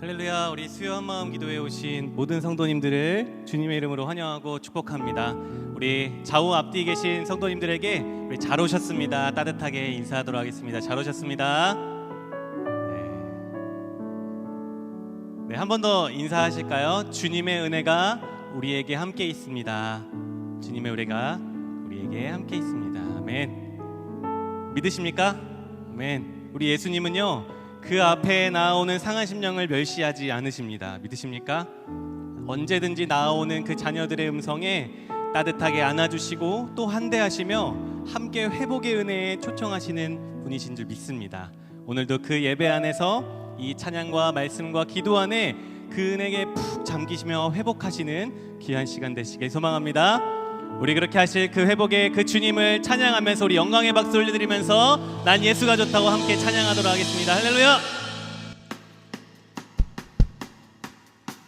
할렐루야. 우리 수요 한마음 기도에 오신 모든 성도님들을 주님의 이름으로 환영하고 축복합니다. 우리 좌우 앞뒤에 계신 성도님들에게 우리 잘 오셨습니다 따뜻하게 인사하도록 하겠습니다. 잘 오셨습니다. 네, 한 번 더 인사하실까요? 주님의 은혜가 우리에게 함께 있습니다. 주님의 은혜가 우리에게 함께 있습니다. 아멘. 믿으십니까? 아멘. 우리 예수님은요, 그 앞에 나오는 상한 심령을 멸시하지 않으십니다. 믿으십니까? 언제든지 나오는 그 자녀들의 음성에 따뜻하게 안아주시고 또 한대하시며 함께 회복의 은혜에 초청하시는 분이신 줄 믿습니다. 오늘도 그 예배 안에서 이 찬양과 말씀과 기도 안에 그 은혜에 푹 잠기시며 회복하시는 귀한 시간 되시길 소망합니다. 우리 그렇게 하실 그 회복의 그 주님을 찬양하면서 우리 영광의 박수 올려드리면서 난 예수가 좋다고 함께 찬양하도록 하겠습니다. 할렐루야.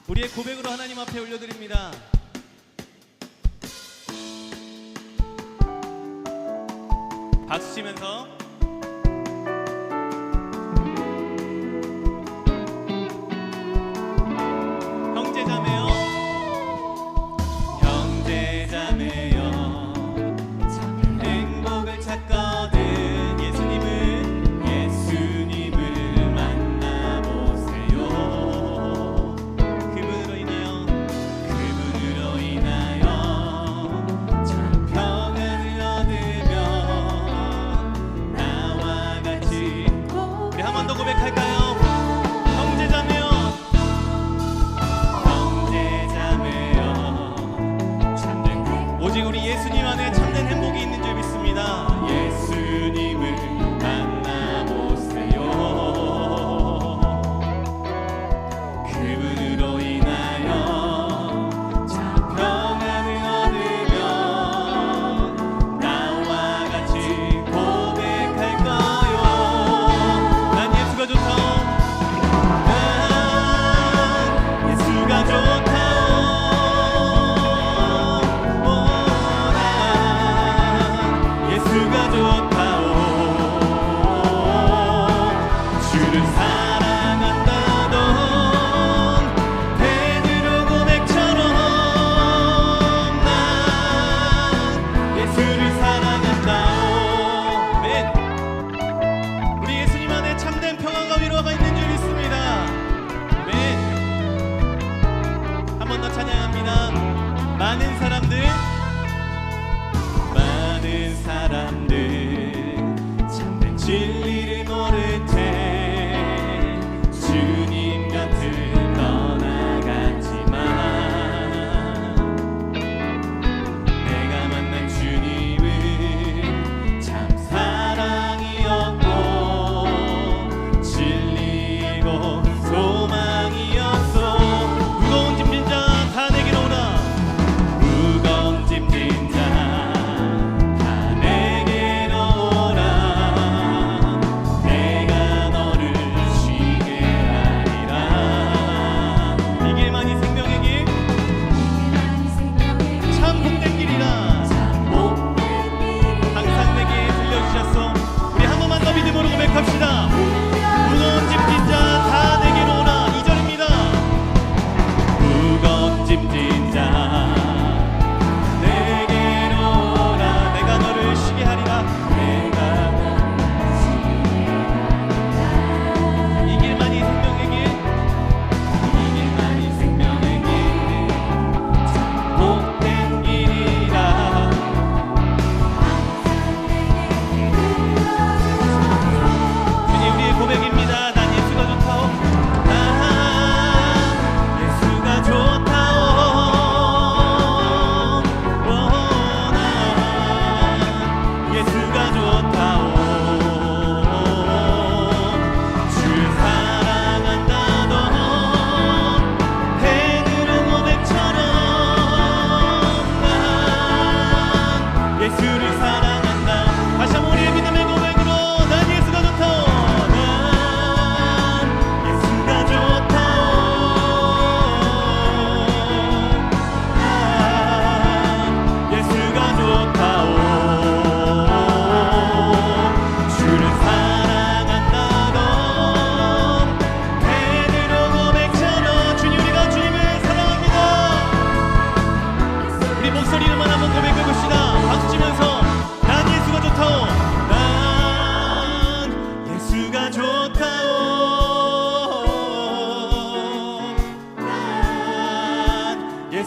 우리의 고백으로 하나님 앞에 올려드립니다. 박수 치면서 형제자매요, 형제자매요, 참 행복을 찾거든 예수님을 만나보세요. 그분으로 인하여 참 평안을 얻으며 난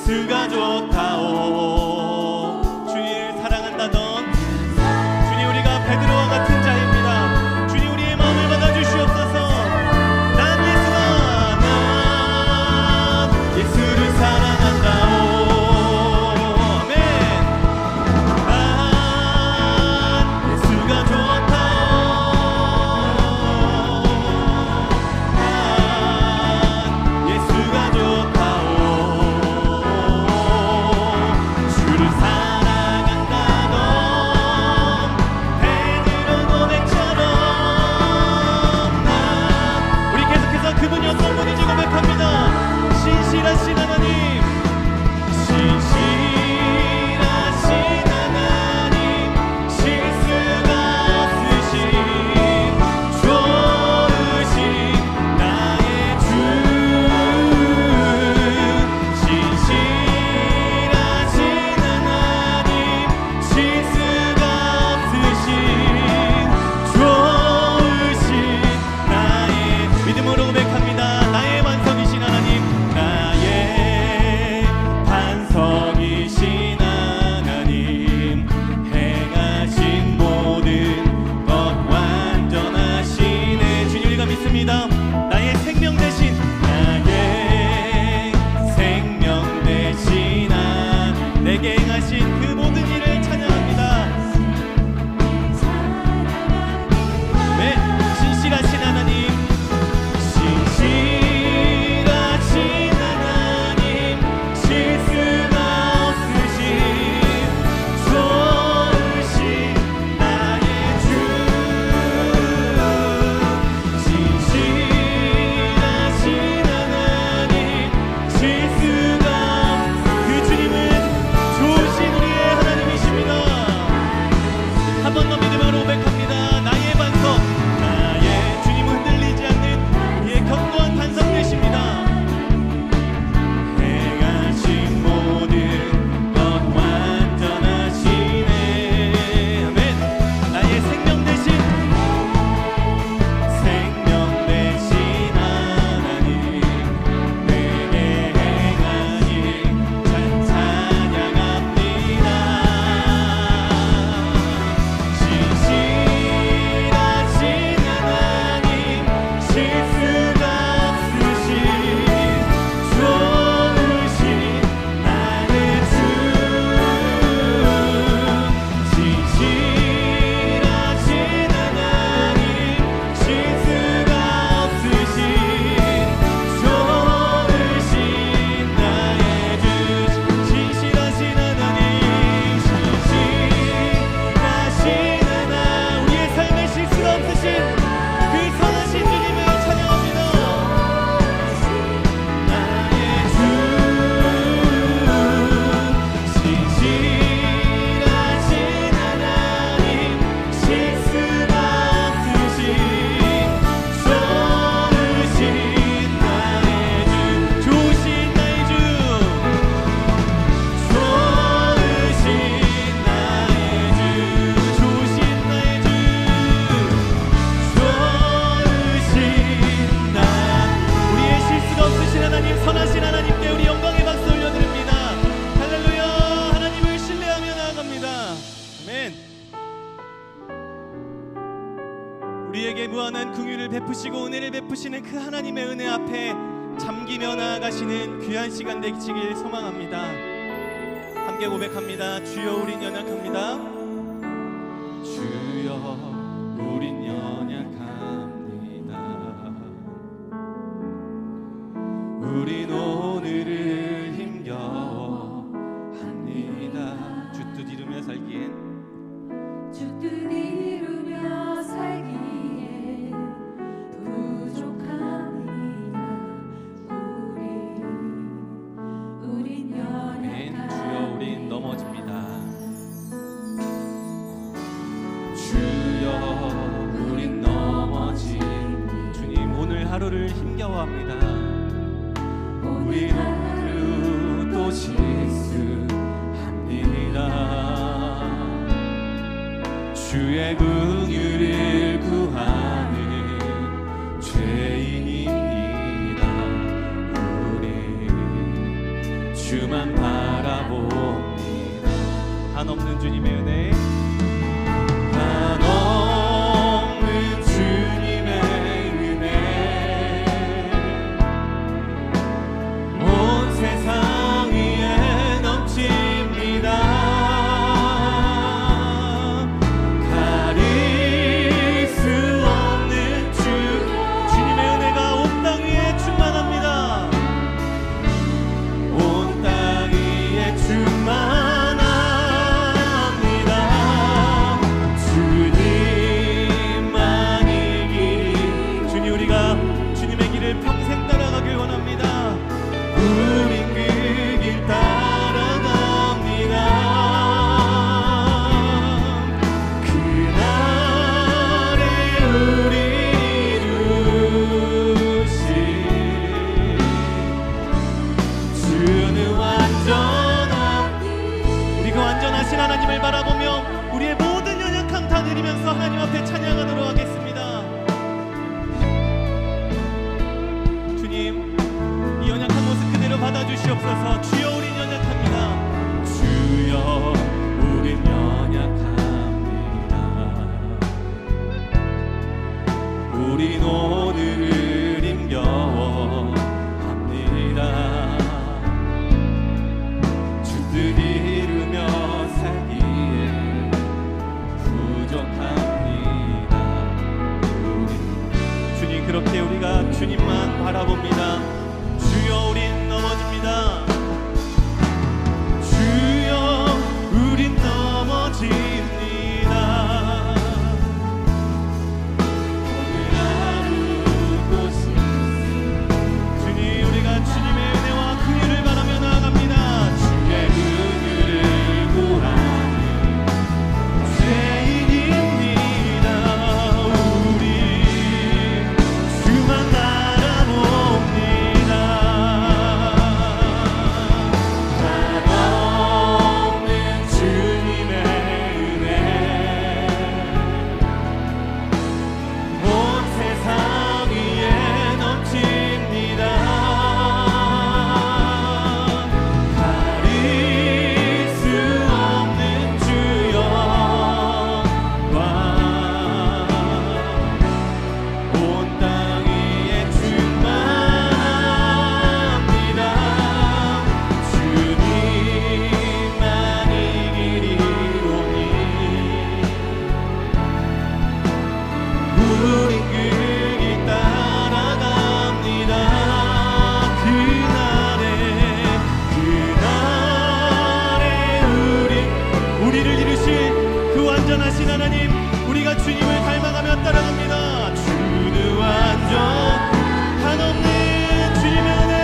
예수가 좋다오. 주님을 사랑한다던 주님, 우리가 베드로와 같은 자입니다. 주님, 우리의 마음을 받아주시옵소서. 난 예수를 사랑한다오. 아멘. 난 예수가 좋다오. 난 예수가 좋다오. 주를 사랑한다던 베드로 고백처럼 우리 계속해서 그분이 어떤 분인지 고백합니다. 신실하신 하나님, 신실하신 하나님, 실수가 없으신 좋으신 나의 주. 신실하신 하나님, 실수가 없으신 좋으신 나의 믿음으로 고백합니다. 나의 반석이신 하나님, 나의 반석이신 하나님, 행하신 모든 것 완전하시네. 주님, 우리가 믿습니다. 나의 생명 대신, 나의 생명 대신 하나님, 내게 행하신 그 모든 일을 찬양합니다. 네, 신실하신 하나님, 신실하신 하나님, 실수가 없으신 좋으신 나의 주. 신실하신 하나님, 실수가 그 주님은 좋으신 우리의 하나님이십니다. 한 번 더 믿음으로 고백합니다. 나의 반석, 나의 주님은 흔들리지 않는 우리의 견고한 반석 되십니다. 행하신 모든 것 완전하시네. 아멘. 나의 생명 대신, 생명 대신 하나님, 내게 행하니 찬양합니다. 신실하신 하나님, 실수가 없으신 좋으신 나의 주. 신실하신 하나님, 실수가 없으신 좋으신 나의 주. 신실하신 하나님, 신실하신 하나, 우리의 삶에 실수가 없으신 그 선하신 주님을 찬양합니다. 나의 주. 신실하신 하나님, 실수가 없으신 좋으신 나의 주. 좋으신 나의 주. 좋으신 나의 주. 좋으신 나의 주. 좋으신 나. 우리의 실수가 없으신 하나님, 선하신 하나님께 우리 영광의 박수 올려드립니다. 할렐루야. 하나님을 신뢰하며 나아갑니다. 아멘. 우리에게 무한한 긍휼을 베푸시고 은혜를 베푸시는 그 하나님의 은혜 앞에 잠기며 나아가시는 귀한 시간 되시길 소망합니다. 함께 고백합니다. 주여, 우린 연약합니다. 주여, 우린 연약합니다. 우린 오늘을 힘겨워합니다. 주뜻 이루며 살기엔, 주뜻 이루며 살기에 부족합니다. 우린 아멘. 주여, 연약합니다. 우린 넘어집니다. 주여, 우린 넘어진 주님, 오늘 하루를 힘겨워합니다. 우린 하루 또 실수합니다. 주의 긍휼을 구하는 죄인입니다. 우리 주만 바라봅니다. 한없는 주님의 은혜, 한없는 주님의 은혜, 온 세상 위에 넘칩니다. 가릴 수 없는 주님의 은혜가 온 땅 위에 충만합니다. 온 땅 위에 충만합니다. 주님만이 길이, 주님 우리가 주님의 길을 평생 따라가길 원합니다. 우린 그 길 따라갑니다. 그날에 우리 이루신 주는 완전한, 우리 그 완전하신 하나님을 바라보며 우리의 모든 연약함 다 내리면서 하나님 앞에 찬양하도록 하겠습니다. 주님, 이 연약한 모습 그대로 받아주시옵소서. 주여, 우린 연약합니다. 주여, 우린 연약합니다. 우린 오늘을 힘겨워합니다. 주 뜻 이루며 살기에 부족합니다. 주님, 그렇게 우리가 주님만 바라봅니다. 주여, 우린 넘어집니다. 주여, 우린 넘어집니다. 오늘 하루도 주님, 우리가 주님의 은혜와 긍휼을 바라며 나아갑니다. 주의 긍휼을 구하는 죄인입니다. 우리 주만 바라봅니다. 한없는 주님의 은혜, 온 세상 위에 넘칩니다. 가릴 수 없는 주여 와, 온 땅 위에 충만합니다. 주님만이 길이오니 우린 그 길 따라갑니다. 그날에 우리를 이루실 그 완전하신 하나님, 우리가 주님을 닮아가며 따라갑니다. 주는 완전, 한없는 주님의 은혜,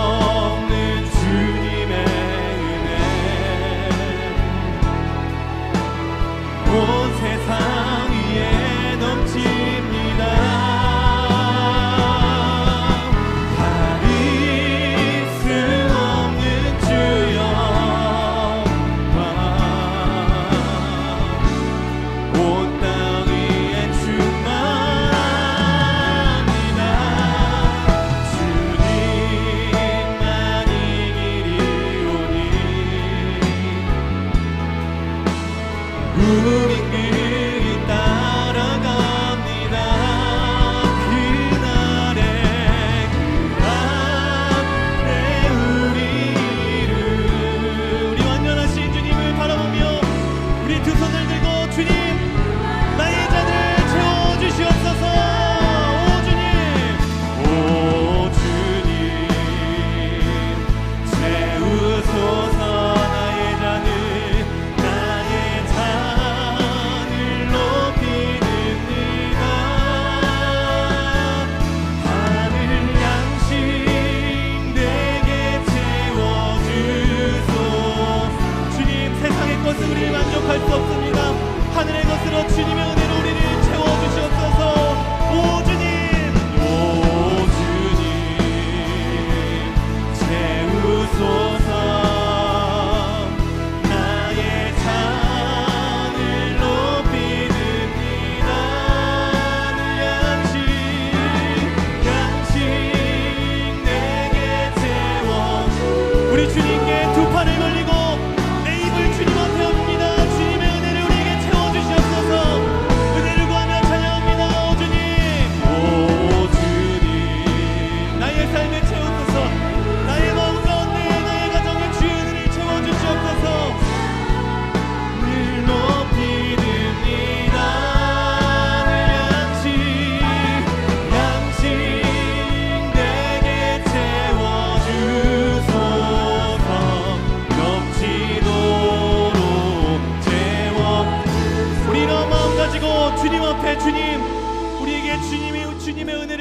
한없는 주님의 은혜, 온 세상 위에 넘칩니다. 가릴 수 없는 주여 와,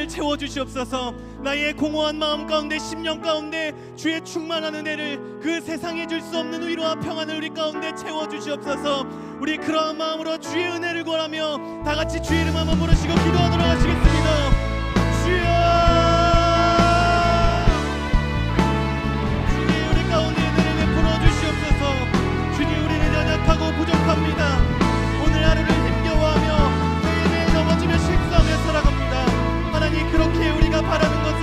은혜를 채워 주시옵소서. 나의 공허한 마음 가운데, 심령 가운데 주의 충만한 은혜를, 그 세상에 줄 수 없는 위로와 평안을 우리 가운데 채워 주시옵소서. 우리 그러한 마음으로 주의 은혜를 구하며 다 같이 주의 이름 한번 부르시고 기도하도록 하시겠습니다. 주여, 주님 우리 가운데 은혜를 베풀어 주시옵소서. 주님 우리는 연약하고 부족합니다. 오늘 하루를 힘겨워하며 매일매일 넘어지며 실수하며 살아갑니다. 하나님, 그렇게 우리가 바라는 것은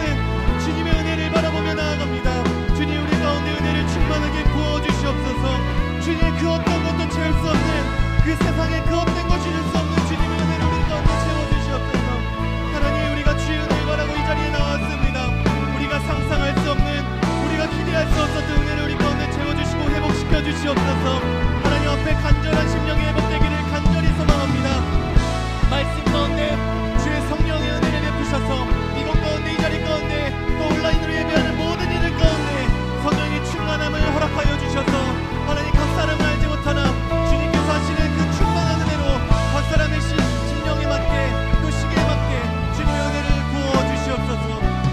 주님의 은혜를 바라보며 나아갑니다. 주님 우리 가운데 은혜를 충만하게 부어주시옵소서. 주님 그 어떤 것도 채울 수 없는, 그 세상에 그 어떤 것이 줄 수 없는 주님의 은혜를 우리 가운데 채워주시옵소서. 하나님, 우리가 주의 은혜를 바라고 이 자리에 나왔습니다. 우리가 상상할 수 없는, 우리가 기대할 수 없었던 은혜를 우리 가운데 채워주시고 회복시켜 주시옵소서. 하나님 앞에 간절한 심령이 회복되기를 간절히 소망합니다. 말씀 가운데 주의 성령의 은혜를 베푸셔서 이곳 가운데, 이 자리 가운데, 또 온라인으로 예배하는 모든 이들 가운데 성령의 충만함을 허락하여 주셔서 하나님, 각 사람을 알지 못하나 주님께서 하시는 그 충만한 은혜로 각 사람의 심령에 맞게, 그 시기에 맞게 주님의 은혜를 부어 주시옵소서.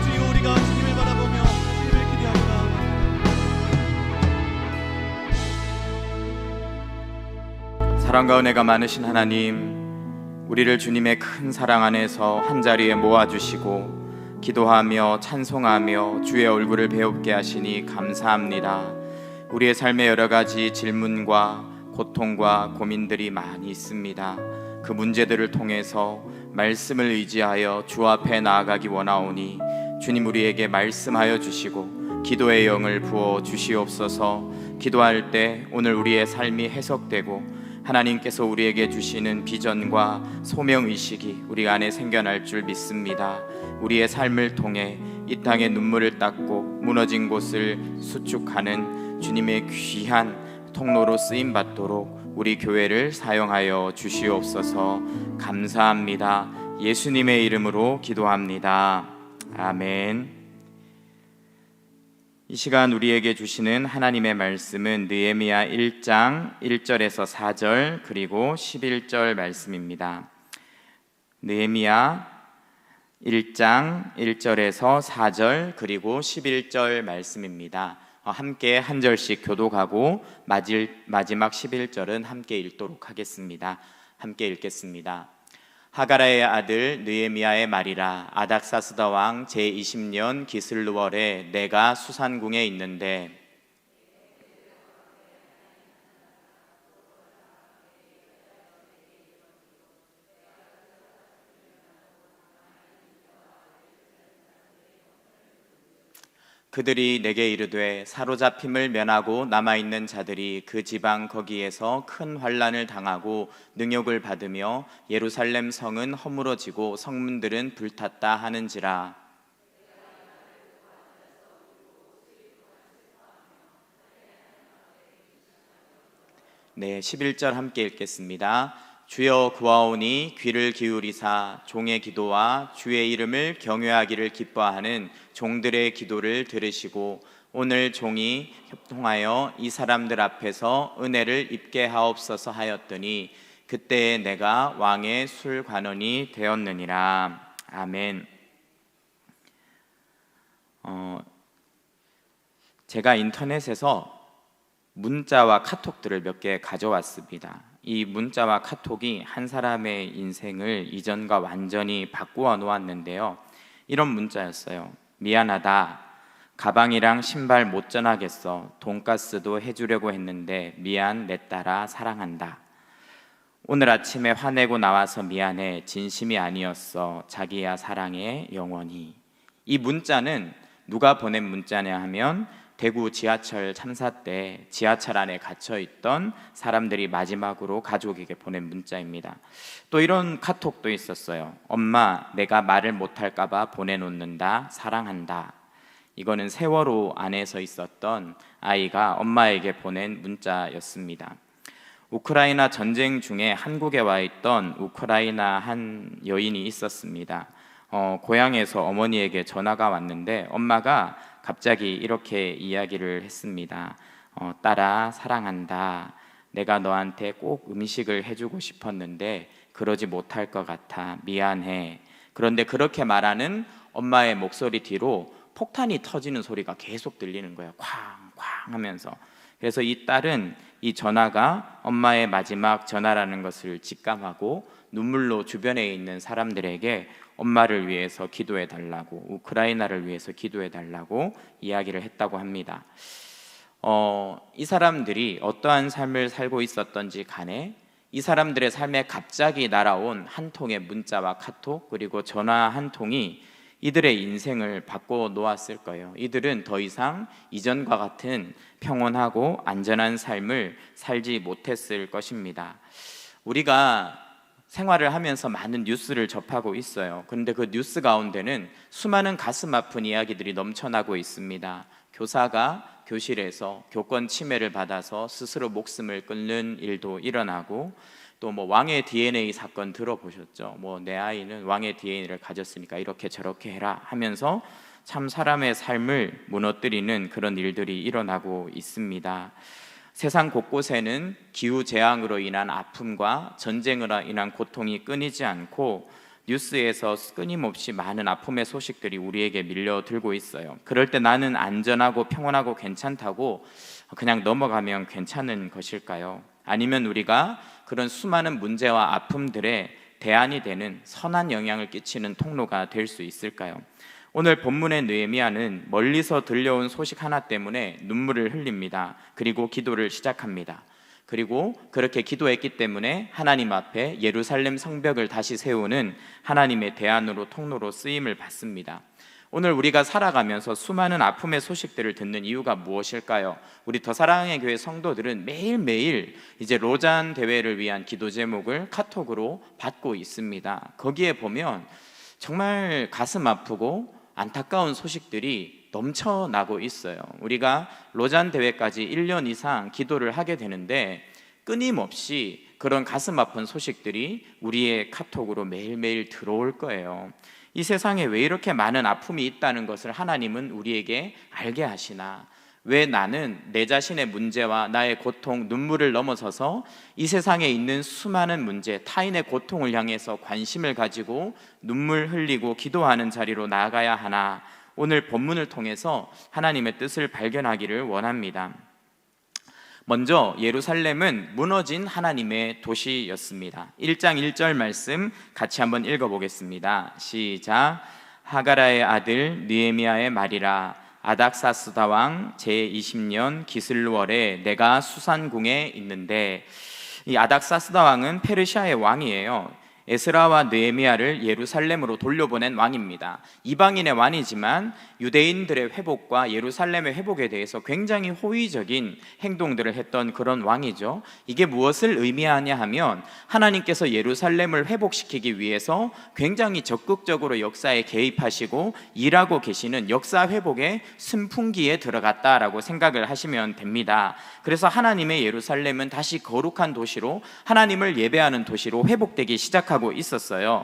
주여, 우리가 주님을 바라보며 주님을 기대합니다. 사랑과 은혜가 많으신 하나님, 우리를 주님의 큰 사랑 안에서 한자리에 모아주시고 기도하며 찬송하며 주의 얼굴을 배웁게 하시니 감사합니다. 우리의 삶에 여러 가지 질문과 고통과 고민들이 많이 있습니다. 그 문제들을 통해서 말씀을 의지하여 주 앞에 나아가기 원하오니 주님 우리에게 말씀하여 주시고 기도의 영을 부어 주시옵소서. 기도할 때 오늘 우리의 삶이 해석되고 하나님께서 우리에게 주시는 비전과 소명의식이 우리 안에 생겨날 줄 믿습니다. 우리의 삶을 통해 이 땅의 눈물을 닦고 무너진 곳을 수축하는 주님의 귀한 통로로 쓰임받도록 우리 교회를 사용하여 주시옵소서. 감사합니다. 예수님의 이름으로 기도합니다. 아멘. 이 시간 우리에게 주시는 하나님의 말씀은 느헤미야 1장 1절에서 4절 그리고 11절 말씀입니다. 느헤미야 1장 1절에서 4절 그리고 11절 말씀입니다. 함께 한 절씩 교독하고 마지막 11절은 함께 읽도록 하겠습니다. 함께 읽겠습니다. 하가라의 아들 느헤미야의 말이라. 아닥사스다 왕 제20년 기슬루월에 내가 수산궁에 있는데 그들이 내게 이르되 사로잡힘을 면하고 남아있는 자들이 그 지방 거기에서 큰 환난을 당하고 능욕을 받으며 예루살렘 성은 허물어지고 성문들은 불탔다 하는지라. 네, 11절 함께 읽겠습니다. 주여 구하오니 귀를 기울이사 종의 기도와 주의 이름을 경외하기를 기뻐하는 종들의 기도를 들으시고 오늘 종이 협통하여 이 사람들 앞에서 은혜를 입게 하옵소서 하였더니 그때에 내가 왕의 술관원이 되었느니라. 아멘. 제가 인터넷에서 문자와 카톡들을 몇 개 가져왔습니다. 이 문자와 카톡이 한 사람의 인생을 이전과 완전히 바꾸어 놓았는데요. 이런 문자였어요. 미안하다. 가방이랑 신발 못 전하겠어. 돈가스도 해주려고 했는데 미안, 내 딸아 사랑한다. 오늘 아침에 화내고 나와서 미안해. 진심이 아니었어. 자기야 사랑해 영원히. 이 문자는 누가 보낸 문자냐 하면 대구 지하철 참사 때 지하철 안에 갇혀있던 사람들이 마지막으로 가족에게 보낸 문자입니다. 또 이런 카톡도 있었어요. 엄마, 내가 말을 못할까 봐 보내놓는다. 사랑한다. 이거는 세월호 안에서 있었던 아이가 엄마에게 보낸 문자였습니다. 우크라이나 전쟁 중에 한국에 와 있던 우크라이나 한 여인이 있었습니다. 고향에서 어머니에게 전화가 왔는데 엄마가 갑자기 이렇게 이야기를 했습니다. 딸아 사랑한다. 내가 너한테 꼭 음식을 해주고 싶었는데 그러지 못할 것 같아. 미안해. 그런데 그렇게 말하는 엄마의 목소리 뒤로 폭탄이 터지는 소리가 계속 들리는 거예요. 쾅쾅 하면서. 그래서 이 딸은 이 전화가 엄마의 마지막 전화라는 것을 직감하고 눈물로 주변에 있는 사람들에게 엄마를 위해서 기도해 달라고, 우크라이나를 위해서 기도해 달라고 이야기를 했다고 합니다. 이 사람들이 어떠한 삶을 살고 있었던지 간에 이 사람들의 삶에 갑자기 날아온 한 통의 문자와 카톡, 그리고 전화 한 통이 이들의 인생을 바꿔 놓았을 거예요. 이들은 더 이상 이전과 같은 평온하고 안전한 삶을 살지 못했을 것입니다. 우리가 생활을 하면서 많은 뉴스를 접하고 있어요. 그런데 그 뉴스 가운데는 수많은 가슴 아픈 이야기들이 넘쳐나고 있습니다. 교사가 교실에서 교권 침해를 받아서 스스로 목숨을 끊는 일도 일어나고, 또 뭐 왕의 DNA 사건 들어보셨죠? 뭐 내 아이는 왕의 DNA를 가졌으니까 이렇게 저렇게 해라 하면서 참 사람의 삶을 무너뜨리는 그런 일들이 일어나고 있습니다. 세상 곳곳에는 기후 재앙으로 인한 아픔과 전쟁으로 인한 고통이 끊이지 않고 뉴스에서 끊임없이 많은 아픔의 소식들이 우리에게 밀려들고 있어요. 그럴 때 나는 안전하고 평온하고 괜찮다고 그냥 넘어가면 괜찮은 것일까요? 아니면 우리가 그런 수많은 문제와 아픔들에 대안이 되는 선한 영향을 끼치는 통로가 될 수 있을까요? 오늘 본문의 느헤미야는 멀리서 들려온 소식 하나 때문에 눈물을 흘립니다. 그리고 기도를 시작합니다. 그리고 그렇게 기도했기 때문에 하나님 앞에 예루살렘 성벽을 다시 세우는 하나님의 대안으로, 통로로 쓰임을 받습니다. 오늘 우리가 살아가면서 수많은 아픔의 소식들을 듣는 이유가 무엇일까요? 우리 더 사랑의 교회 성도들은 매일매일 이제 로잔 대회를 위한 기도 제목을 카톡으로 받고 있습니다. 거기에 보면 정말 가슴 아프고 안타까운 소식들이 넘쳐나고 있어요. 우리가 로잔 대회까지 1년 이상 기도를 하게 되는데 끊임없이 그런 가슴 아픈 소식들이 우리의 카톡으로 매일매일 들어올 거예요. 이 세상에 왜 이렇게 많은 아픔이 있다는 것을 하나님은 우리에게 알게 하시나? 왜 나는 내 자신의 문제와 나의 고통, 눈물을 넘어서서 이 세상에 있는 수많은 문제, 타인의 고통을 향해서 관심을 가지고 눈물 흘리고 기도하는 자리로 나아가야 하나? 오늘 본문을 통해서 하나님의 뜻을 발견하기를 원합니다. 먼저 예루살렘은 무너진 하나님의 도시였습니다. 1장 1절 말씀 같이 한번 읽어보겠습니다. 시작. 하가라의 아들 느헤미야의 말이라. 아닥사스다 왕 제20년 기슬월에 내가 수산궁에 있는데, 이 아닥사스다 왕은 페르시아의 왕이에요. 에스라와 느헤미야를 예루살렘으로 돌려보낸 왕입니다. 이방인의 왕이지만 유대인들의 회복과 예루살렘의 회복에 대해서 굉장히 호의적인 행동들을 했던 그런 왕이죠. 이게 무엇을 의미하냐 하면 하나님께서 예루살렘을 회복시키기 위해서 굉장히 적극적으로 역사에 개입하시고 일하고 계시는 역사 회복의 순풍기에 들어갔다라고 생각을 하시면 됩니다. 그래서 하나님의 예루살렘은 다시 거룩한 도시로, 하나님을 예배하는 도시로 회복되기 시작합니다. 하고 있었어요.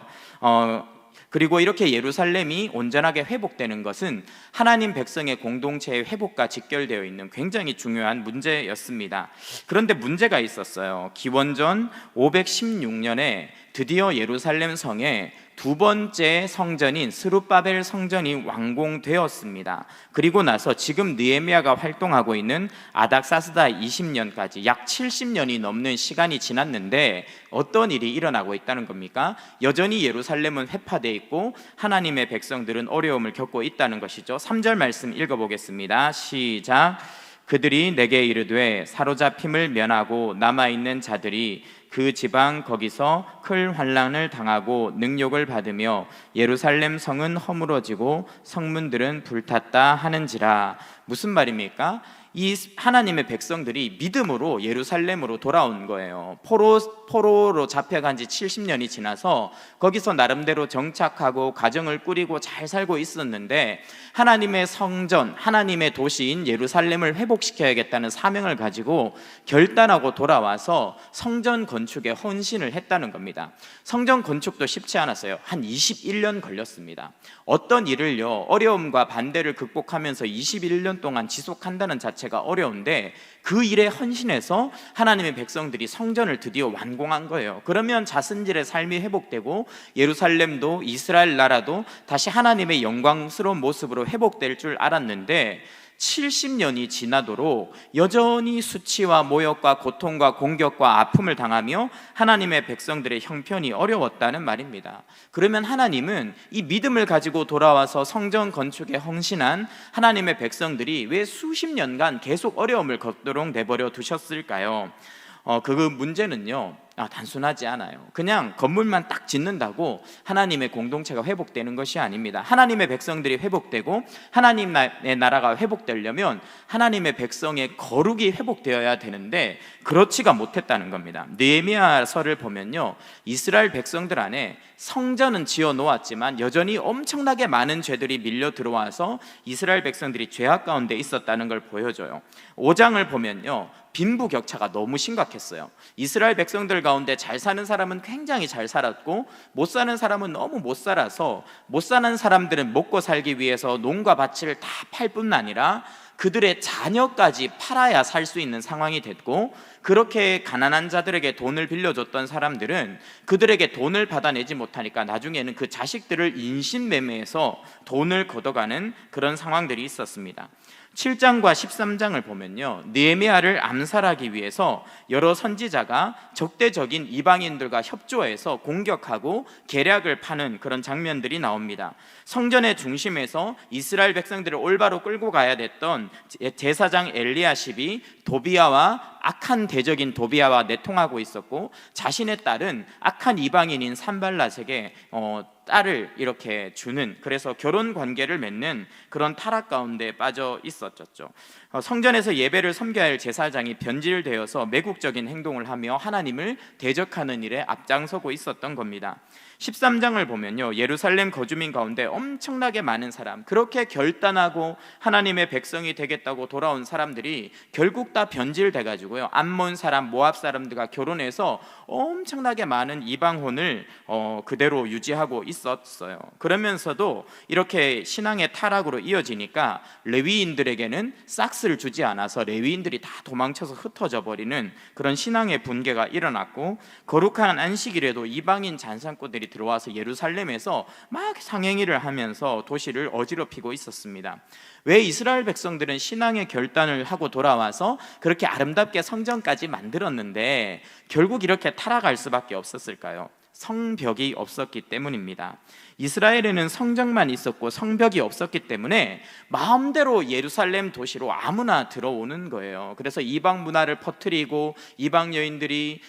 그리고 이렇게 예루살렘이 온전하게 회복되는 것은 하나님 백성의 공동체의 회복과 직결되어 있는 굉장히 중요한 문제였습니다. 그런데 문제가 있었어요. 기원전 516년에 드디어 예루살렘 성에 두 번째 성전인 스룹바벨 성전이 완공되었습니다. 그리고 나서 지금 느헤미야가 활동하고 있는 아닥사스다 20년까지 약 70년이 넘는 시간이 지났는데 어떤 일이 일어나고 있다는 겁니까? 여전히 예루살렘은 회파되어 있고 하나님의 백성들은 어려움을 겪고 있다는 것이죠. 3절 말씀 읽어보겠습니다. 시작. 그들이 내게 이르되 사로잡힘을 면하고 남아있는 자들이 그 지방 거기서 큰 환난을 당하고 능욕을 받으며 예루살렘 성은 허물어지고 성문들은 불탔다 하는지라. 무슨 말입니까? 이 하나님의 백성들이 믿음으로 예루살렘으로 돌아온 거예요. 포로로 잡혀간 지 70년이 지나서 거기서 나름대로 정착하고 가정을 꾸리고 잘 살고 있었는데 하나님의 성전, 하나님의 도시인 예루살렘을 회복시켜야겠다는 사명을 가지고 결단하고 돌아와서 성전 건축에 헌신을 했다는 겁니다. 성전 건축도 쉽지 않았어요. 한 21년 걸렸습니다. 어떤 일을요, 어려움과 반대를 극복하면서 21년 동안 지속한다는 자체 자체가 어려운데 그 일에 헌신해서 하나님의 백성들이 성전을 드디어 완공한 거예요. 그러면 자신들의 삶이 회복되고 예루살렘도 이스라엘 나라도 다시 하나님의 영광스러운 모습으로 회복될 줄 알았는데 70년이 지나도록 여전히 수치와 모욕과 고통과 공격과 아픔을 당하며 하나님의 백성들의 형편이 어려웠다는 말입니다. 그러면 하나님은 이 믿음을 가지고 돌아와서 성전 건축에 헌신한 하나님의 백성들이 왜 수십 년간 계속 어려움을 겪도록 내버려 두셨을까요? 그 문제는요, 단순하지 않아요. 그냥 건물만 딱 짓는다고 하나님의 공동체가 회복되는 것이 아닙니다. 하나님의 백성들이 회복되고 하나님의 나라가 회복되려면 하나님의 백성의 거룩이 회복되어야 되는데 그렇지가 못했다는 겁니다. 느헤미야서를 보면요, 이스라엘 백성들 안에 성전은 지어 놓았지만 여전히 엄청나게 많은 죄들이 밀려 들어와서 이스라엘 백성들이 죄악 가운데 있었다는 걸 보여줘요. 5장을 보면요, 빈부격차가 너무 심각했어요. 이스라엘 백성들 가운데 잘 사는 사람은 굉장히 잘 살았고 못 사는 사람은 너무 못 살아서 못 사는 사람들은 먹고 살기 위해서 농과 밭을 다 팔 뿐 아니라 그들의 자녀까지 팔아야 살 수 있는 상황이 됐고, 그렇게 가난한 자들에게 돈을 빌려줬던 사람들은 그들에게 돈을 받아내지 못하니까 나중에는 그 자식들을 인신매매해서 돈을 걷어가는 그런 상황들이 있었습니다. 7장과 13장을 보면요, 느헤미야를 암살하기 위해서 여러 선지자가 적대적인 이방인들과 협조해서 공격하고 계략을 파는 그런 장면들이 나옵니다. 성전의 중심에서 이스라엘 백성들을 올바로 끌고 가야 됐던 제사장 엘리야십이 도비야와 악한 대적인 도비야와 내통하고 있었고, 자신의 딸은 악한 이방인인 산발랏에게 딸을 이렇게 주는, 그래서 결혼 관계를 맺는 그런 타락 가운데 빠져 있었죠. 성전에서 예배를 섬겨야 할 제사장이 변질되어서 매국적인 행동을 하며 하나님을 대적하는 일에 앞장서고 있었던 겁니다. 13장을 보면요, 예루살렘 거주민 가운데 엄청나게 많은 사람, 그렇게 결단하고 하나님의 백성이 되겠다고 돌아온 사람들이 결국 다 변질돼 가지고요, 암몬 사람, 모압 사람들과 결혼해서 엄청나게 많은 이방혼을 그대로 유지하고 있었어요. 그러면서도 이렇게 신앙의 타락으로 이어지니까 레위인들에게는 싹스를 주지 않아서 레위인들이 다 도망쳐서 흩어져 버리는 그런 신앙의 분개가 일어났고, 거룩한 안식일에도 이방인 잔상꾼들이 들어와서 예루살렘에서 막 상행위를 하면서 도시를 어지럽히고 있었습니다. 왜 이스라엘 백성들은 신앙의 결단을 하고 돌아와서 그렇게 아름답게 성전까지 만들었는데 결국 이렇게 타락할 수밖에 없었을까요? 성벽이 없었기 때문입니다. 이스라엘에는 성전만 있었고 성벽이 없었기 때문에 마음대로 예루살렘 도시로 아무나 들어오는 거예요. 그래서 이방 문화를 퍼뜨리고 이방 여인들이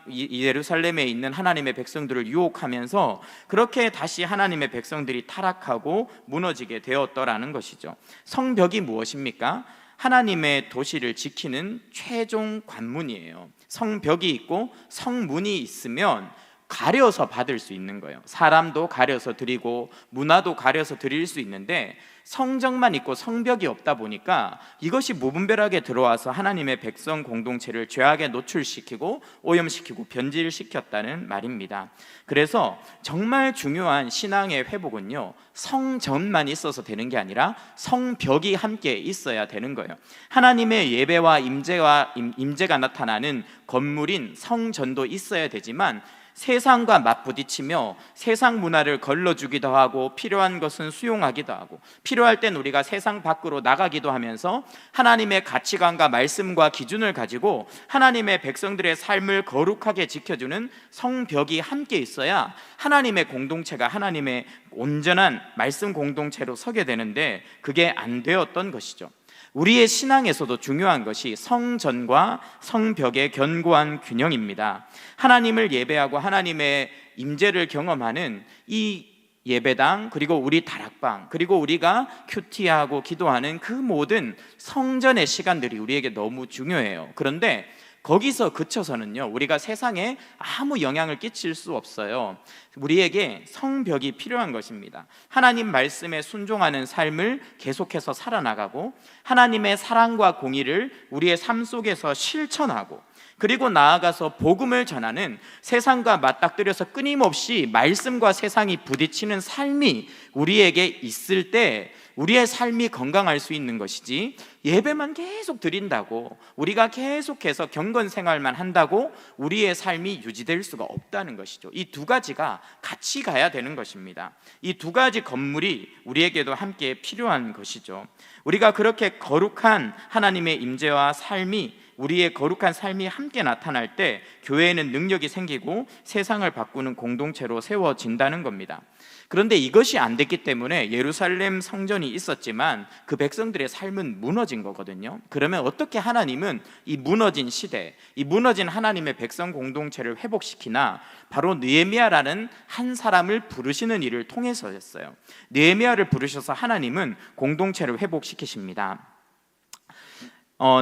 예루살렘에 있는 하나님의 백성들을 유혹하면서 그렇게 다시 하나님의 백성들이 타락하고 무너지게 되었더라는 것이죠. 성벽이 무엇입니까? 하나님의 도시를 지키는 최종 관문이에요. 성벽이 있고 성문이 있으면 가려서 받을 수 있는 거예요. 사람도 가려서 드리고 문화도 가려서 드릴 수 있는데 성정만 있고 성벽이 없다 보니까 이것이 무분별하게 들어와서 하나님의 백성 공동체를 죄악에 노출시키고 오염시키고 변질시켰다는 말입니다. 그래서 정말 중요한 신앙의 회복은요, 성전만 있어서 되는 게 아니라 성벽이 함께 있어야 되는 거예요. 하나님의 예배와 임재가 나타나는 건물인 성전도 있어야 되지만 세상과 맞부딪히며 세상 문화를 걸러주기도 하고 필요한 것은 수용하기도 하고 필요할 땐 우리가 세상 밖으로 나가기도 하면서 하나님의 가치관과 말씀과 기준을 가지고 하나님의 백성들의 삶을 거룩하게 지켜주는 성벽이 함께 있어야 하나님의 공동체가 하나님의 온전한 말씀 공동체로 서게 되는데 그게 안 되었던 것이죠. 우리의 신앙에서도 중요한 것이 성전과 성벽의 견고한 균형입니다. 하나님을 예배하고 하나님의 임재를 경험하는 이 예배당, 그리고 우리 다락방, 그리고 우리가 큐티하고 기도하는 그 모든 성전의 시간들이 우리에게 너무 중요해요. 그런데 거기서 그쳐서는요, 우리가 세상에 아무 영향을 끼칠 수 없어요. 우리에게 성벽이 필요한 것입니다. 하나님 말씀에 순종하는 삶을 계속해서 살아나가고 하나님의 사랑과 공의를 우리의 삶 속에서 실천하고 그리고 나아가서 복음을 전하는, 세상과 맞닥뜨려서 끊임없이 말씀과 세상이 부딪히는 삶이 우리에게 있을 때 우리의 삶이 건강할 수 있는 것이지, 예배만 계속 드린다고, 우리가 계속해서 경건 생활만 한다고 우리의 삶이 유지될 수가 없다는 것이죠. 이 두 가지가 같이 가야 되는 것입니다. 이 두 가지 건물이 우리에게도 함께 필요한 것이죠. 우리가 그렇게 거룩한 하나님의 임재와 삶이, 우리의 거룩한 삶이 함께 나타날 때 교회에는 능력이 생기고 세상을 바꾸는 공동체로 세워진다는 겁니다. 그런데 이것이 안 됐기 때문에 예루살렘 성전이 있었지만 그 백성들의 삶은 무너진 거거든요. 그러면 어떻게 하나님은 이 무너진 시대, 이 무너진 하나님의 백성 공동체를 회복시키나? 바로 느헤미야라는 한 사람을 부르시는 일을 통해서였어요. 느헤미야를 부르셔서 하나님은 공동체를 회복시키십니다.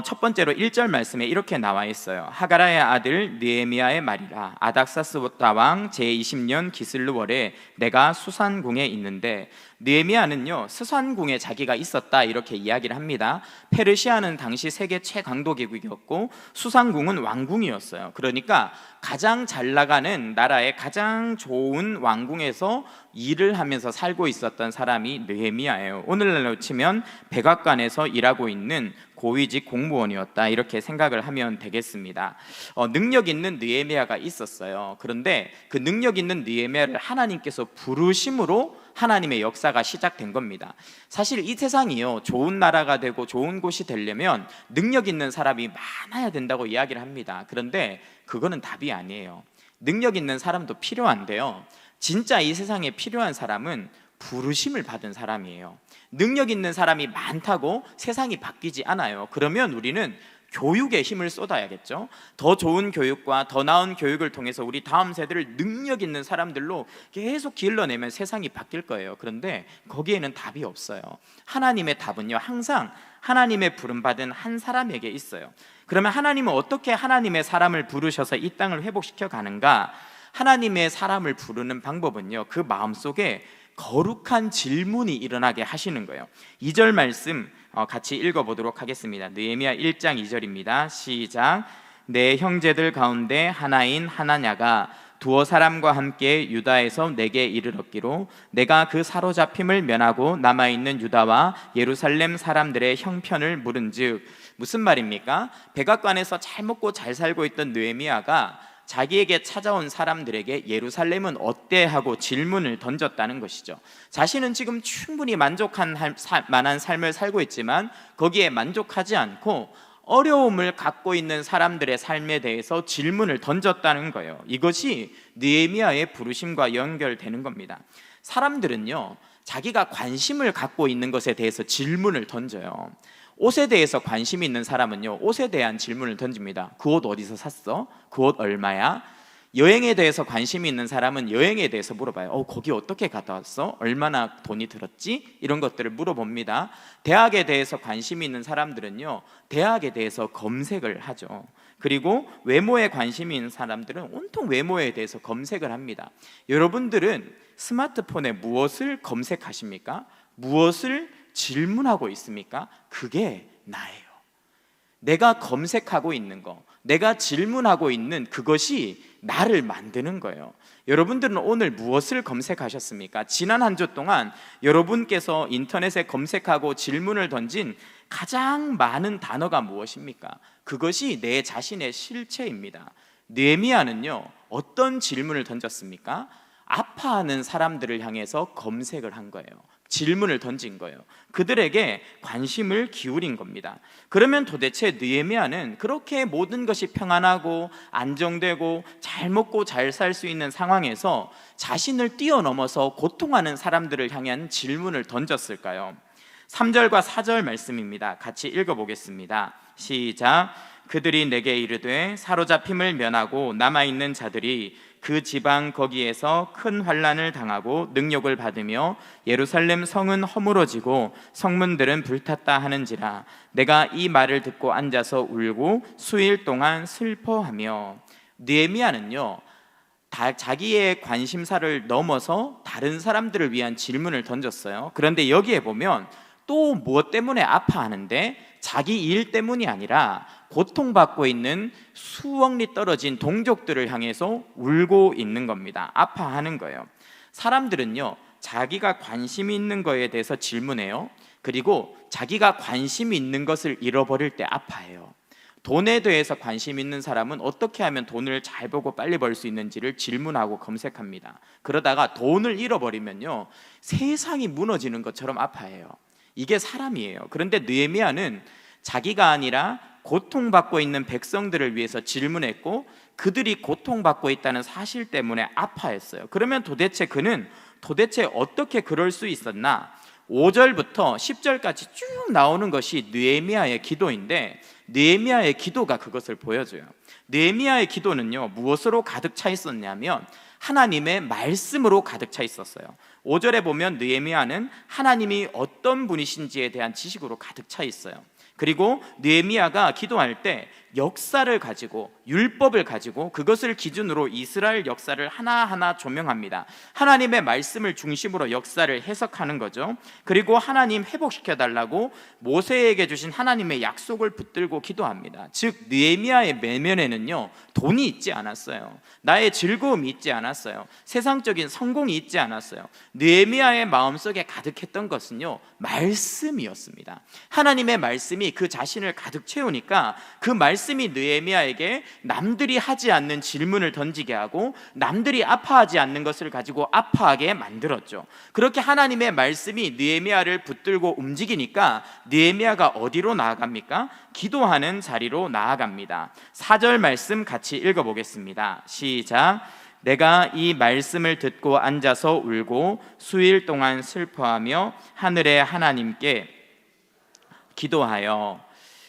첫 번째로 1절 말씀에 이렇게 나와 있어요. 하가라의 아들 느헤미야의 말이라. 아닥사스다 왕 제20년 기슬루월에 내가 수산궁에 있는데, 느헤미야는요 수산궁에 자기가 있었다 이렇게 이야기를 합니다. 페르시아는 당시 세계 최강도국이었고 수산궁은 왕궁이었어요. 그러니까 가장 잘 나가는 나라의 가장 좋은 왕궁에서 일을 하면서 살고 있었던 사람이 느헤미야예요. 오늘날로 치면 백악관에서 일하고 있는 고위직 공무원이었다 이렇게 생각을 하면 되겠습니다. 능력 있는 느헤미야가 있었어요. 그런데 그 능력 있는 느헤미야를 하나님께서 부르심으로 하나님의 역사가 시작된 겁니다. 사실 이 세상이요 좋은 나라가 되고 좋은 곳이 되려면 능력 있는 사람이 많아야 된다고 이야기를 합니다. 그런데 그거는 답이 아니에요. 능력 있는 사람도 필요한데요, 진짜 이 세상에 필요한 사람은 부르심을 받은 사람이에요. 능력 있는 사람이 많다고 세상이 바뀌지 않아요. 그러면 우리는 교육에 힘을 쏟아야겠죠. 더 좋은 교육과 더 나은 교육을 통해서 우리 다음 세대를 능력 있는 사람들로 계속 길러내면 세상이 바뀔 거예요. 그런데 거기에는 답이 없어요. 하나님의 답은요 항상 하나님의 부름받은 한 사람에게 있어요. 그러면 하나님은 어떻게 하나님의 사람을 부르셔서 이 땅을 회복시켜 가는가? 하나님의 사람을 부르는 방법은요, 그 마음속에 거룩한 질문이 일어나게 하시는 거예요. 2절 말씀 같이 읽어보도록 하겠습니다. 느헤미야 1장 2절입니다. 시작. 내 형제들 가운데 하나인 하나냐가 두어 사람과 함께 유다에서 내게 이르렀기로 내가 그 사로잡힘을 면하고 남아있는 유다와 예루살렘 사람들의 형편을 물은즉. 무슨 말입니까? 백악관에서 잘 먹고 잘 살고 있던 느헤미야가 자기에게 찾아온 사람들에게 예루살렘은 어때? 하고 질문을 던졌다는 것이죠. 자신은 지금 충분히 만족한 만한 삶을 살고 있지만 거기에 만족하지 않고 어려움을 갖고 있는 사람들의 삶에 대해서 질문을 던졌다는 거예요. 이것이 느헤미야의 부르심과 연결되는 겁니다. 사람들은요 자기가 관심을 갖고 있는 것에 대해서 질문을 던져요. 옷에 대해서 관심이 있는 사람은요 옷에 대한 질문을 던집니다. 그 옷 어디서 샀어? 그 옷 얼마야? 여행에 대해서 관심이 있는 사람은 여행에 대해서 물어봐요. 거기 어떻게 갔다 왔어? 얼마나 돈이 들었지? 이런 것들을 물어봅니다. 대학에 대해서 관심이 있는 사람들은요 대학에 대해서 검색을 하죠. 그리고 외모에 관심이 있는 사람들은 온통 외모에 대해서 검색을 합니다. 여러분들은 스마트폰에 무엇을 검색하십니까? 무엇을 질문하고 있습니까? 그게 나예요. 내가 검색하고 있는 거, 내가 질문하고 있는 그것이 나를 만드는 거예요. 여러분들은 오늘 무엇을 검색하셨습니까? 지난 한 주 동안 여러분께서 인터넷에 검색하고 질문을 던진 가장 많은 단어가 무엇입니까? 그것이 내 자신의 실체입니다. 느헤미야는요 어떤 질문을 던졌습니까? 아파하는 사람들을 향해서 검색을 한 거예요. 질문을 던진 거예요. 그들에게 관심을 기울인 겁니다. 그러면 도대체 느헤미야는 그렇게 모든 것이 평안하고 안정되고 잘 먹고 잘 살 수 있는 상황에서 자신을 뛰어넘어서 고통하는 사람들을 향한 질문을 던졌을까요? 3절과 4절 말씀입니다. 같이 읽어보겠습니다. 시작. 그들이 내게 이르되 사로잡힘을 면하고 남아있는 자들이 그 지방 거기에서 큰 환난을 당하고 능욕을 받으며 예루살렘 성은 허물어지고 성문들은 불탔다 하는지라. 내가 이 말을 듣고 앉아서 울고 수일 동안 슬퍼하며. 느헤미야는요 자기의 관심사를 넘어서 다른 사람들을 위한 질문을 던졌어요. 그런데 여기에 보면 또 무엇 때문에 아파하는데 자기 일 때문이 아니라 고통받고 있는 수억 리 떨어진 동족들을 향해서 울고 있는 겁니다. 아파하는 거예요. 사람들은요, 자기가 관심 있는 거에 대해서 질문해요. 그리고 자기가 관심 있는 것을 잃어버릴 때 아파해요. 돈에 대해서 관심 있는 사람은 어떻게 하면 돈을 잘 벌고 빨리 벌 수 있는지를 질문하고 검색합니다. 그러다가 돈을 잃어버리면요, 세상이 무너지는 것처럼 아파해요. 이게 사람이에요. 그런데 느헤미야는 자기가 아니라 고통받고 있는 백성들을 위해서 질문했고, 그들이 고통받고 있다는 사실 때문에 아파했어요. 그러면 그는 도대체 어떻게 그럴 수 있었나? 5절부터 10절까지 쭉 나오는 것이 느헤미야의 기도인데, 느헤미야의 기도가 그것을 보여줘요. 느헤미야의 기도는요, 무엇으로 가득 차 있었냐면 하나님의 말씀으로 가득 차 있었어요. 5절에 보면 느헤미야는 하나님이 어떤 분이신지에 대한 지식으로 가득 차 있어요. 그리고 느헤미야가 기도할 때 역사를 가지고, 율법을 가지고 그것을 기준으로 이스라엘 역사를 하나하나 조명합니다. 하나님의 말씀을 중심으로 역사를 해석하는 거죠. 그리고 하나님 회복시켜 달라고 모세에게 주신 하나님의 약속을 붙들고 기도합니다. 즉 느헤미야의 내면에는요, 돈이 있지 않았어요. 나의 즐거움이 있지 않았어요. 세상적인 성공이 있지 않았어요. 느헤미야의 마음속에 가득했던 것은요, 말씀이었습니다. 하나님의 말씀이 그 자신을 가득 채우니까 그 말씀이 느헤미야에게 남들이 하지 않는 질문을 던지게 하고 남들이 아파하지 않는 것을 가지고 아파하게 만들었죠. 그렇게 하나님의 말씀이 느헤미야를 붙들고 움직이니까 느헤미야가 어디로 나아갑니까? 기도하는 자리로 나아갑니다. 4절 말씀 같이 읽어보겠습니다. 시작. 내가 이 말씀을 듣고 앉아서 울고 수일 동안 슬퍼하며 하늘의 하나님께 기도하여.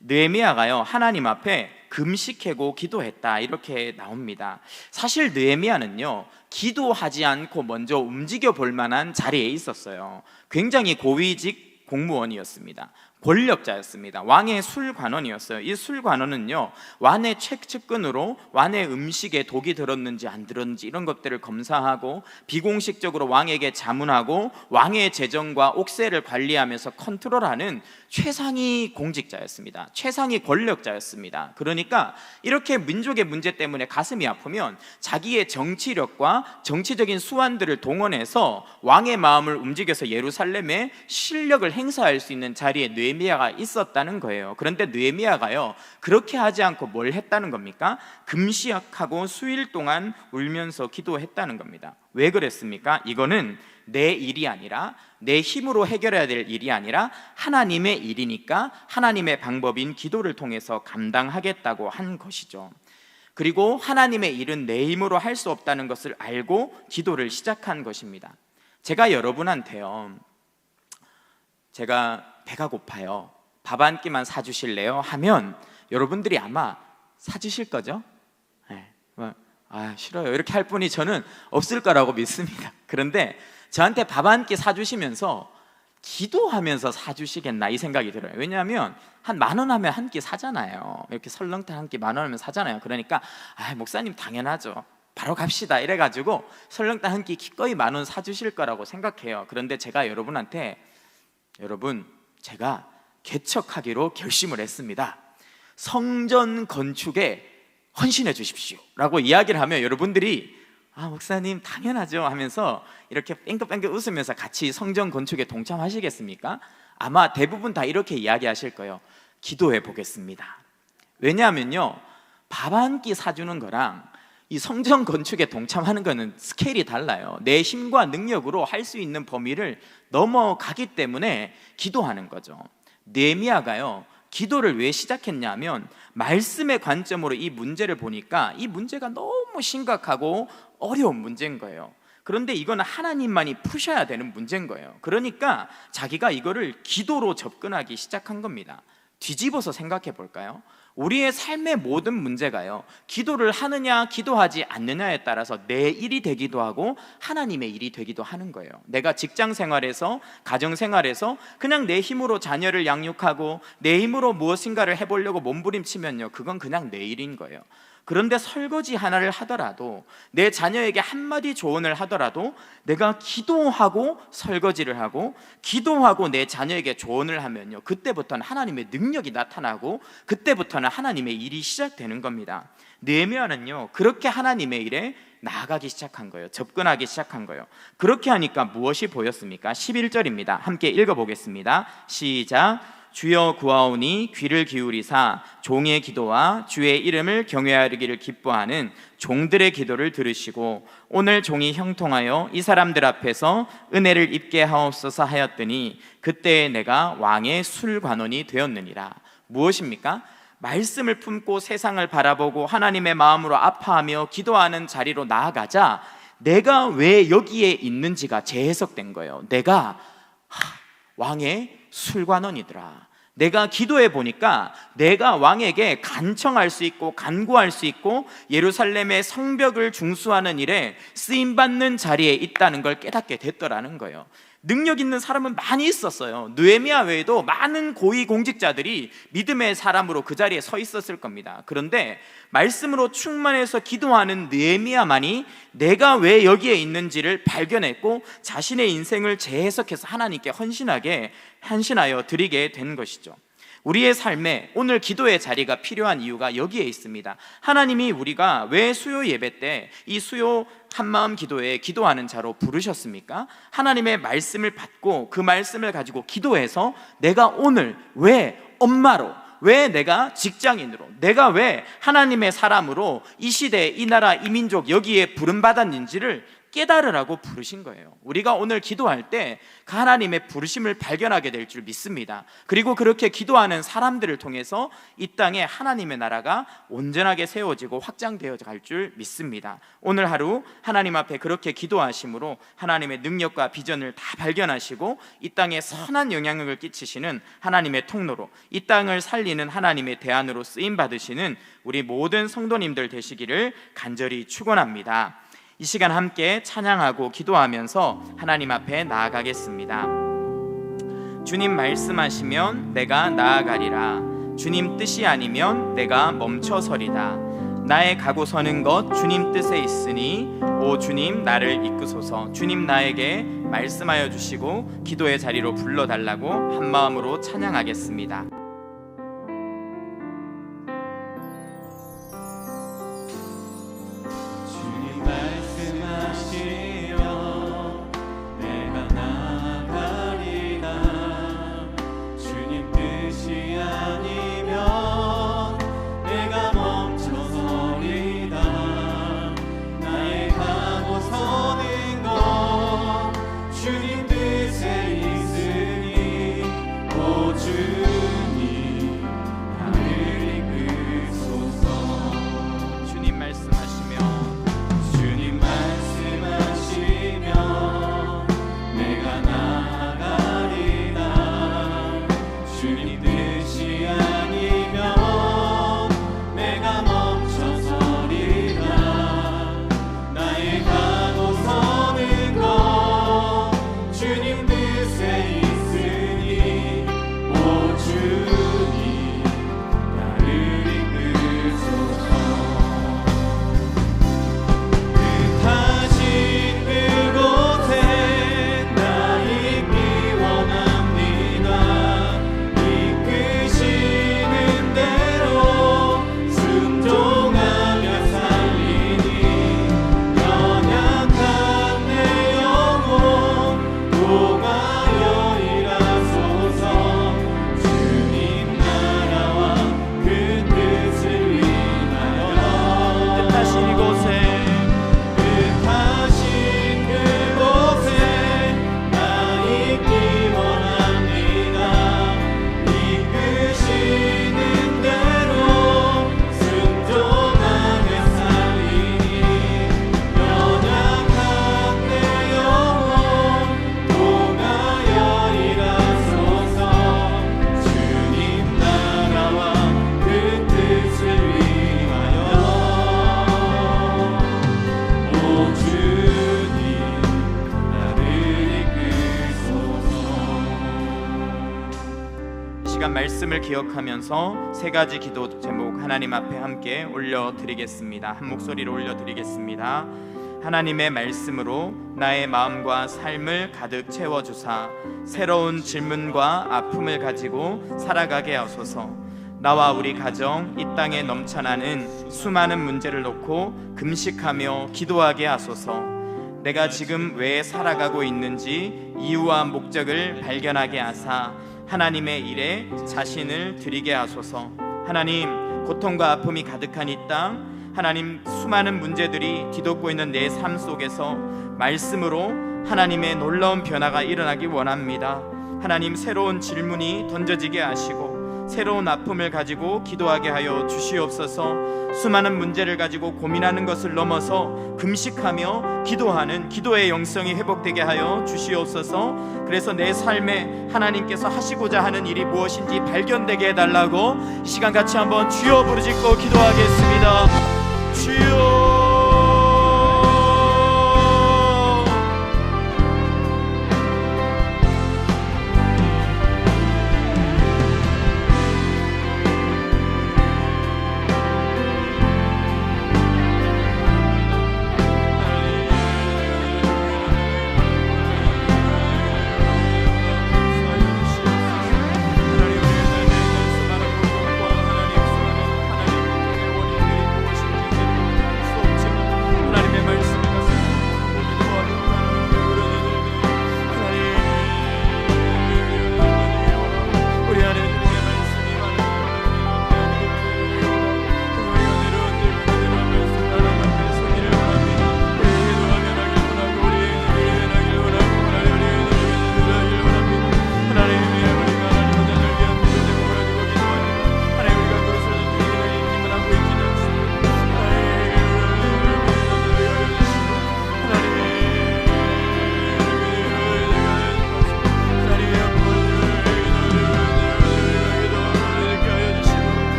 느헤미야가요, 하나님 앞에 금식하고 기도했다, 이렇게 나옵니다. 사실 느헤미야는요, 기도하지 않고 먼저 움직여 볼 만한 자리에 있었어요. 굉장히 고위직 공무원이었습니다. 권력자였습니다. 왕의 술관원이었어요. 이 술관원은요, 왕의 측근으로 왕의 음식에 독이 들었는지 안 들었는지 이런 것들을 검사하고 비공식적으로 왕에게 자문하고 왕의 재정과 옥세를 관리하면서 컨트롤하는 최상위 공직자였습니다. 최상위 권력자였습니다. 그러니까 이렇게 민족의 문제 때문에 가슴이 아프면 자기의 정치력과 정치적인 수완들을 동원해서 왕의 마음을 움직여서 예루살렘에 실력을 행사할 수 있는 자리에 느헤미야가 있었다는 거예요. 그런데 느헤미야가요, 그렇게 하지 않고 뭘 했다는 겁니까? 금시약하고 수일 동안 울면서 기도했다는 겁니다. 왜 그랬습니까? 이거는 내 일이 아니라, 내 힘으로 해결해야 될 일이 아니라 하나님의 일이니까 하나님의 방법인 기도를 통해서 감당하겠다고 한 것이죠. 그리고 하나님의 일은 내 힘으로 할 수 없다는 것을 알고 기도를 시작한 것입니다. 제가 여러분한테요, 제가 배가 고파요, 밥 한 끼만 사주실래요? 하면 여러분들이 아마 사주실 거죠? 네. 싫어요, 이렇게 할 분이 저는 없을 거라고 믿습니다. 그런데 저한테 밥 한 끼 사주시면서 기도하면서 사주시겠나, 이 생각이 들어요. 왜냐하면 한 10,000원 하면 한 끼 사잖아요. 이렇게 설렁탕 한 끼 10,000원 하면 사잖아요. 그러니까 목사님 당연하죠, 바로 갑시다, 이래가지고 설렁탕 한 끼 기꺼이 10,000원 사주실 거라고 생각해요. 그런데 제가 여러분한테, 여러분, 제가 개척하기로 결심을 했습니다. 성전 건축에 헌신해 주십시오 라고 이야기를 하면 여러분들이 목사님 당연하죠 하면서 이렇게 뺑긋뺑긋 웃으면서 같이 성전 건축에 동참하시겠습니까? 아마 대부분 다 이렇게 이야기하실 거예요. 기도해 보겠습니다. 왜냐하면요, 밥 한 끼 사주는 거랑 이 성전 건축에 동참하는 거는 스케일이 달라요. 내 힘과 능력으로 할 수 있는 범위를 넘어가기 때문에 기도하는 거죠. 느헤미야가요, 기도를 왜 시작했냐면 말씀의 관점으로 이 문제를 보니까 이 문제가 너무 심각하고 어려운 문제인 거예요. 그런데 이건 하나님만이 푸셔야 되는 문제인 거예요. 그러니까 자기가 이거를 기도로 접근하기 시작한 겁니다. 뒤집어서 생각해 볼까요? 우리의 삶의 모든 문제가요, 기도를 하느냐 기도하지 않느냐에 따라서 내 일이 되기도 하고 하나님의 일이 되기도 하는 거예요. 내가 직장 생활에서, 가정 생활에서 그냥 내 힘으로 자녀를 양육하고 내 힘으로 무엇인가를 해보려고 몸부림치면요, 그건 그냥 내 일인 거예요. 그런데 설거지 하나를 하더라도, 내 자녀에게 한마디 조언을 하더라도 내가 기도하고 설거지를 하고 기도하고 내 자녀에게 조언을 하면요, 그때부터는 하나님의 능력이 나타나고 그때부터는 하나님의 일이 시작되는 겁니다. 느헤미야는요, 그렇게 하나님의 일에 나아가기 시작한 거예요. 접근하기 시작한 거예요. 그렇게 하니까 무엇이 보였습니까? 11절입니다. 함께 읽어보겠습니다. 시작. 주여 구하오니 귀를 기울이사 종의 기도와 주의 이름을 경외하기를 기뻐하는 종들의 기도를 들으시고 오늘 종이 형통하여 이 사람들 앞에서 은혜를 입게 하옵소서 하였더니 그때 내가 왕의 술관원이 되었느니라. 무엇입니까? 말씀을 품고 세상을 바라보고 하나님의 마음으로 아파하며 기도하는 자리로 나아가자 내가 왜 여기에 있는지가 재해석된 거예요. 내가 왕의 술관원이더라. 내가 기도해 보니까 내가 왕에게 간청할 수 있고 간구할 수 있고 예루살렘의 성벽을 중수하는 일에 쓰임받는 자리에 있다는 걸 깨닫게 됐더라는 거예요. 능력 있는 사람은 많이 있었어요. 느헤미야 외에도 많은 고위 공직자들이 믿음의 사람으로 그 자리에 서 있었을 겁니다. 그런데 말씀으로 충만해서 기도하는 느헤미야만이 내가 왜 여기에 있는지를 발견했고 자신의 인생을 재해석해서 하나님께 헌신하여 드리게 된 것이죠. 우리의 삶에 오늘 기도의 자리가 필요한 이유가 여기에 있습니다. 하나님이 우리가 왜 수요 예배 때 이 수요 한마음 기도에 기도하는 자로 부르셨습니까? 하나님의 말씀을 받고 그 말씀을 가지고 기도해서 내가 오늘 왜 엄마로, 왜 내가 직장인으로, 내가 왜 하나님의 사람으로 이 시대, 이 나라, 이 민족 여기에 부름받았는지를 깨달으라고 부르신 거예요. 우리가 오늘 기도할 때 그 하나님의 부르심을 발견하게 될 줄 믿습니다. 그리고 그렇게 기도하는 사람들을 통해서 이 땅에 하나님의 나라가 온전하게 세워지고 확장되어 갈 줄 믿습니다. 오늘 하루 하나님 앞에 그렇게 기도하심으로 하나님의 능력과 비전을 다 발견하시고 이 땅에 선한 영향력을 끼치시는 하나님의 통로로, 이 땅을 살리는 하나님의 대안으로 쓰임 받으시는 우리 모든 성도님들 되시기를 간절히 축원합니다. 이 시간 함께 찬양하고 기도하면서 하나님 앞에 나아가겠습니다. 주님 말씀하시면 내가 나아가리라. 주님 뜻이 아니면 내가 멈춰서리다. 나의 가고 서는 것 주님 뜻에 있으니 오 주님 나를 이끄소서. 주님 나에게 말씀하여 주시고 기도의 자리로 불러달라고 한 마음으로 찬양하겠습니다. 주님 시간 말씀을 기억하면서 세 가지 기도 제목 하나님 앞에 함께 올려드리겠습니다. 한 목소리로 올려드리겠습니다. 하나님의 말씀으로 나의 마음과 삶을 가득 채워주사 새로운 질문과 아픔을 가지고 살아가게 하소서. 나와 우리 가정, 이 땅에 넘쳐나는 수많은 문제를 놓고 금식하며 기도하게 하소서. 내가 지금 왜 살아가고 있는지 이유와 목적을 발견하게 하사 하나님의 일에 자신을 드리게 하소서. 하나님, 고통과 아픔이 가득한 이 땅, 하나님, 수많은 문제들이 뒤덮고 있는 내 삶 속에서 말씀으로 하나님의 놀라운 변화가 일어나기 원합니다. 하나님, 새로운 질문이 던져지게 하시고 새로운 아픔을 가지고 기도하게 하여 주시옵소서. 수많은 문제를 가지고 고민하는 것을 넘어서 금식하며 기도하는 기도의 영성이 회복되게 하여 주시옵소서. 그래서 내 삶에 하나님께서 하시고자 하는 일이 무엇인지 발견되게 해달라고 이 시간 같이 한번 주여 부르짖고 기도하겠습니다. 주여.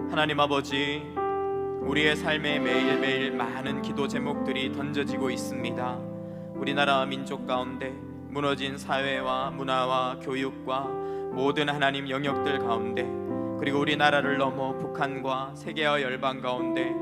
하나님 아버지, 우리의 삶에 매일매일 많은 기도 제목들이 던져지고 있습니다. 우리나라 민족 가운데 무너진 사회와 문화와 교육과 모든 하나님 영역들 가운데, 그리고 우리나라를 넘어 북한과 세계와 열방 가운데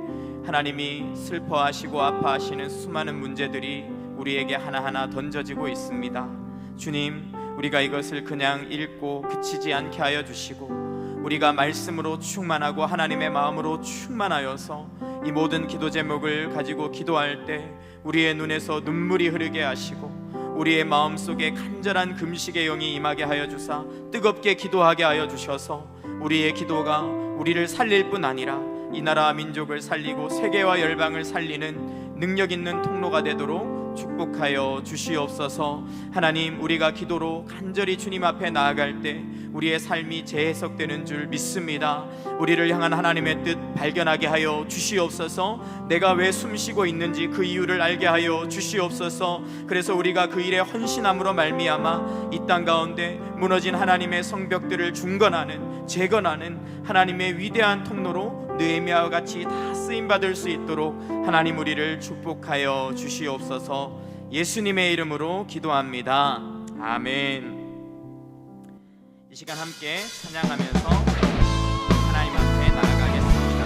하나님이 슬퍼하시고 아파하시는 수많은 문제들이 우리에게 하나하나 던져지고 있습니다. 주님, 우리가 이것을 그냥 읽고 그치지 않게 하여 주시고 우리가 말씀으로 충만하고 하나님의 마음으로 충만하여서 이 모든 기도 제목을 가지고 기도할 때 우리의 눈에서 눈물이 흐르게 하시고 우리의 마음속에 간절한 금식의 영이 임하게 하여 주사 뜨겁게 기도하게 하여 주셔서 우리의 기도가 우리를 살릴 뿐 아니라 이 나라 민족을 살리고 세계와 열방을 살리는 능력 있는 통로가 되도록 축복하여 주시옵소서. 하나님, 우리가 기도로 간절히 주님 앞에 나아갈 때 우리의 삶이 재해석되는 줄 믿습니다. 우리를 향한 하나님의 뜻 발견하게 하여 주시옵소서. 내가 왜 숨쉬고 있는지 그 이유를 알게 하여 주시옵소서. 그래서 우리가 그 일에 헌신함으로 말미암아 이 땅 가운데 무너진 하나님의 성벽들을 중건하는, 재건하는 하나님의 위대한 통로로 느헤미야와 같이 다 쓰임받을 수 있도록 하나님 우리를 축복하여 주시옵소서. 예수님의 이름으로 기도합니다. 아멘. 이 시간 함께 찬양하면서 하나님 앞에 나아가겠습니다.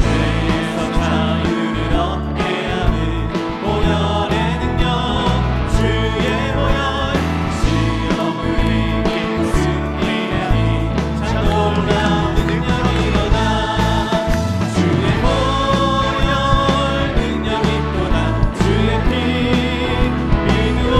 죄에서 자유를 얻게 하는 보혈의 능력, 주의 보혈, 시험을 이기고 승리하니 참 놀라운 능력이로다. 주의 보혈 능력이 또다. 주의 피 믿음으로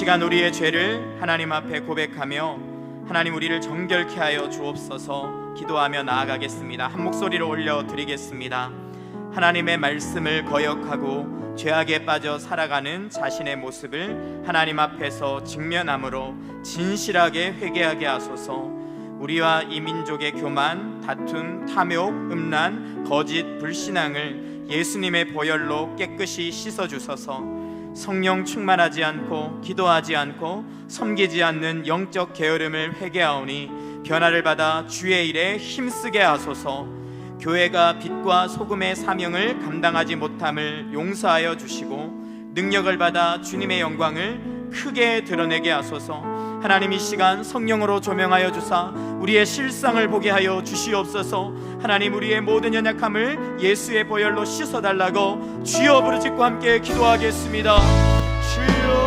시간 우리의 죄를 하나님 앞에 고백하며 하나님 우리를 정결케 하여 주옵소서 기도하며 나아가겠습니다. 한 목소리로 올려드리겠습니다. 하나님의 말씀을 거역하고 죄악에 빠져 살아가는 자신의 모습을 하나님 앞에서 직면함으로 진실하게 회개하게 하소서. 우리와 이 민족의 교만, 다툼, 탐욕, 음란, 거짓, 불신앙을 예수님의 보혈로 깨끗이 씻어주소서. 성령 충만하지 않고 기도하지 않고 섬기지 않는 영적 게으름을 회개하오니 변화를 받아 주의 일에 힘쓰게 하소서. 교회가 빛과 소금의 사명을 감당하지 못함을 용서하여 주시고 능력을 받아 주님의 영광을 크게 드러내게 하소서. 하나님 이 시간 성령으로 조명하여 주사 우리의 실상을 보게 하여 주시옵소서. 하나님 우리의 모든 연약함을 예수의 보혈로 씻어달라고 주여 부르짖고 함께 기도하겠습니다. 주여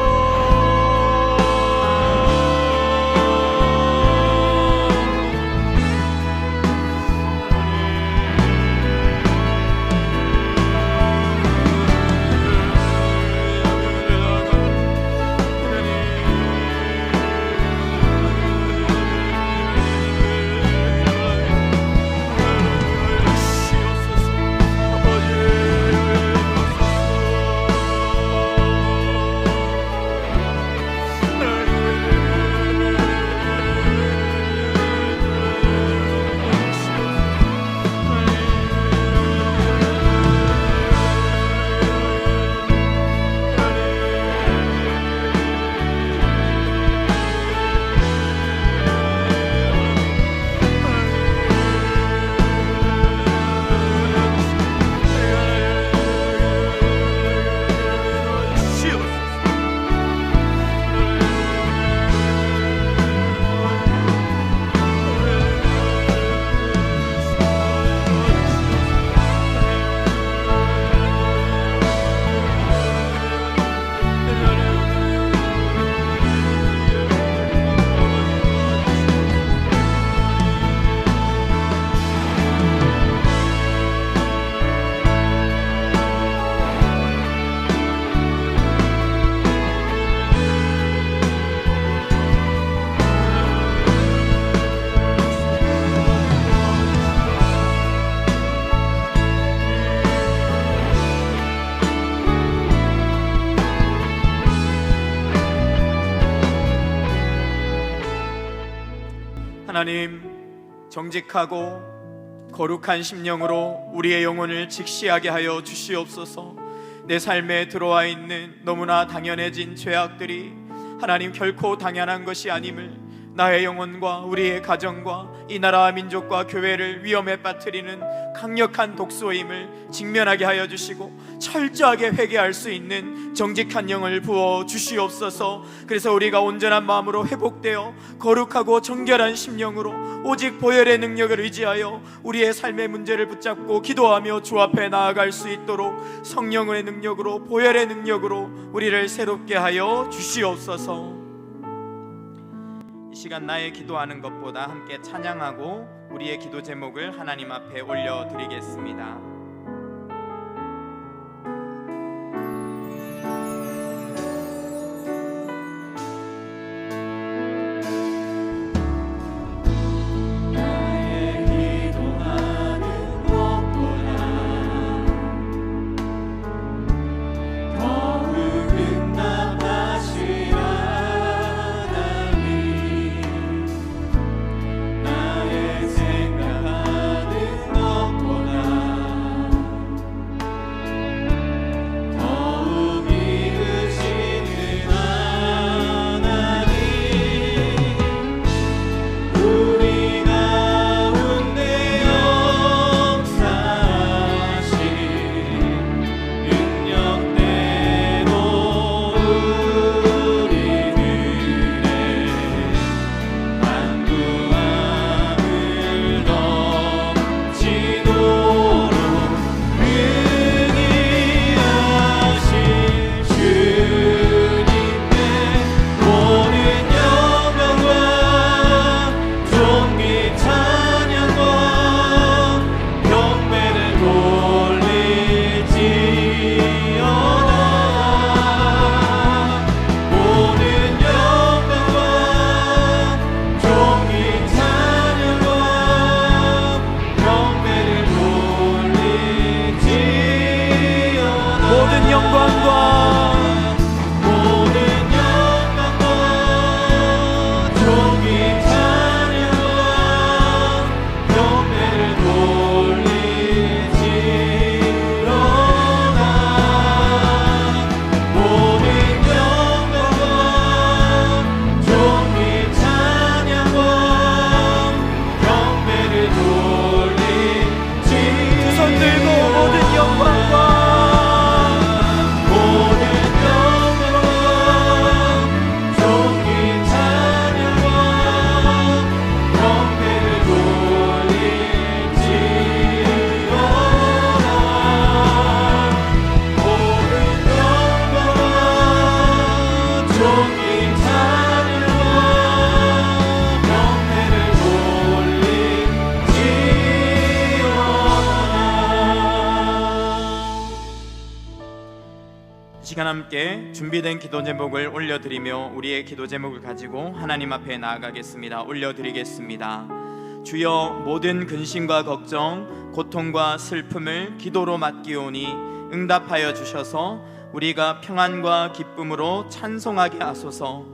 하나님 정직하고 거룩한 심령으로 우리의 영혼을 직시하게 하여 주시옵소서. 내 삶에 들어와 있는 너무나 당연해진 죄악들이 하나님 결코 당연한 것이 아님을, 나의 영혼과 우리의 가정과 이 나라와 민족과 교회를 위험에 빠뜨리는 강력한 독소임을 직면하게 하여 주시고 철저하게 회개할 수 있는 정직한 영을 부어 주시옵소서. 그래서 우리가 온전한 마음으로 회복되어 거룩하고 정결한 심령으로 오직 보혈의 능력을 의지하여 우리의 삶의 문제를 붙잡고 기도하며 주 앞에 나아갈 수 있도록 성령의 능력으로 보혈의 능력으로 우리를 새롭게 하여 주시옵소서. 이 시간 나의 기도하는 것보다 함께 찬양하고 우리의 기도 제목을 하나님 앞에 올려드리겠습니다. 나의 생각하는 것보다 영광과 모든 영광과 종이 찬양과 경배를 돌리지로다. 모든 영광과 종이 찬양과 경배를 돌리지로다. 손 들고 모든 영광과 모든 영광과 종이 찬양과 경배를 돌리지로다. 모든 영광과 종이 찬양과 경배를 돌리지로다. 이 시간 함께 준비된 기도 제목을 올려드리며 우리의 기도 제목을 가지고 하나님 앞에 나아가겠습니다. 올려드리겠습니다. 주여, 모든 근심과 걱정, 고통과 슬픔을 기도로 맡기오니 응답하여 주셔서 우리가 평안과 기쁨으로 찬송하게 하소서.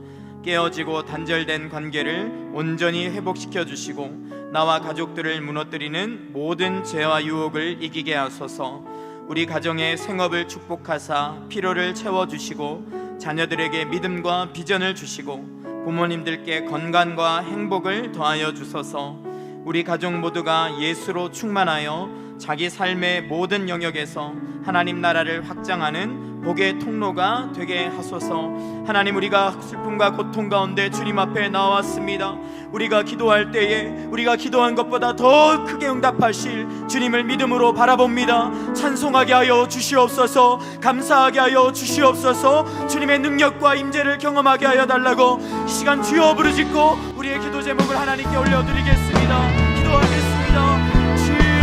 깨어지고 단절된 관계를 온전히 회복시켜 주시고 나와 가족들을 무너뜨리는 모든 죄와 유혹을 이기게 하소서. 우리 가정의 생업을 축복하사 필요를 채워주시고 자녀들에게 믿음과 비전을 주시고 부모님들께 건강과 행복을 더하여 주소서. 우리 가족 모두가 예수로 충만하여 자기 삶의 모든 영역에서 하나님 나라를 확장하는 복의 통로가 되게 하소서. 하나님, 우리가 슬픔과 고통 가운데 주님 앞에 나왔습니다. 우리가 기도할 때에 우리가 기도한 것보다 더 크게 응답하실 주님을 믿음으로 바라봅니다. 찬송하게 하여 주시옵소서. 감사하게 하여 주시옵소서. 주님의 능력과 임재를 경험하게 하여 달라고 이 시간 주여 부르짖고 우리의 기도 제목을 하나님께 올려드리겠습니다. 기도하겠습니다. 주여,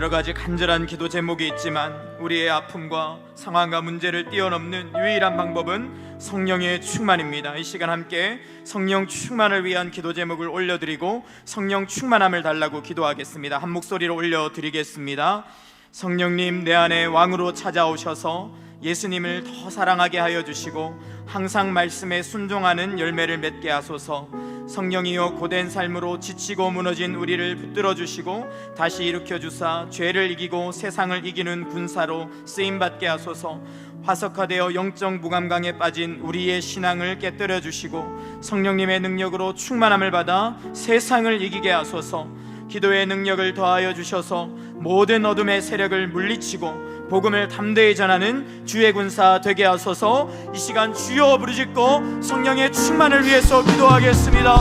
여러 가지 간절한 기도 제목이 있지만 우리의 아픔과 상황과 문제를 뛰어넘는 유일한 방법은 성령의 충만입니다. 이 시간 함께 성령 충만을 위한 기도 제목을 올려드리고 성령 충만함을 달라고 기도하겠습니다. 한 목소리로 올려드리겠습니다. 성령님, 내 안에 왕으로 찾아오셔서 예수님을 더 사랑하게 하여 주시고 항상 말씀에 순종하는 열매를 맺게 하소서. 성령이여, 고된 삶으로 지치고 무너진 우리를 붙들어 주시고 다시 일으켜 주사 죄를 이기고 세상을 이기는 군사로 쓰임받게 하소서. 화석화되어 영적 무감강에 빠진 우리의 신앙을 깨뜨려 주시고 성령님의 능력으로 충만함을 받아 세상을 이기게 하소서. 기도의 능력을 더하여 주셔서 모든 어둠의 세력을 물리치고 복음을 담대히 전하는 주의 군사 되게 하소서. 이 시간 주여 부르짖고 성령의 충만을 위해서 기도하겠습니다.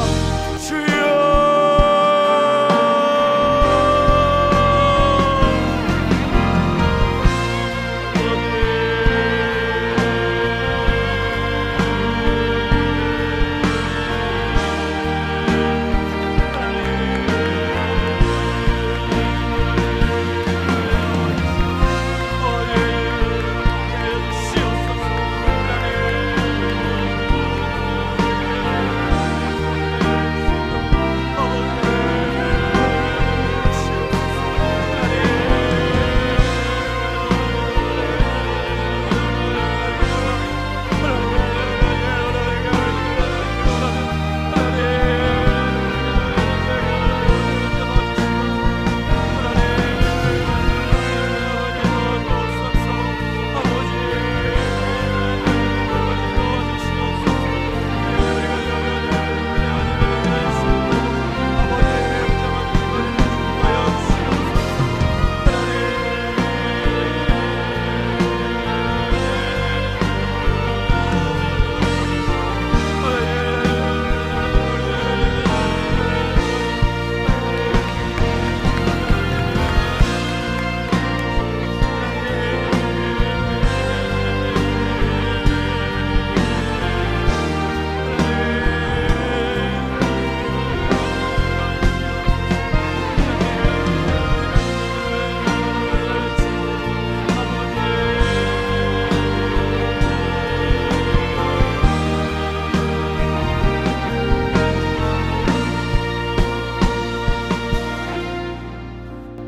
주여.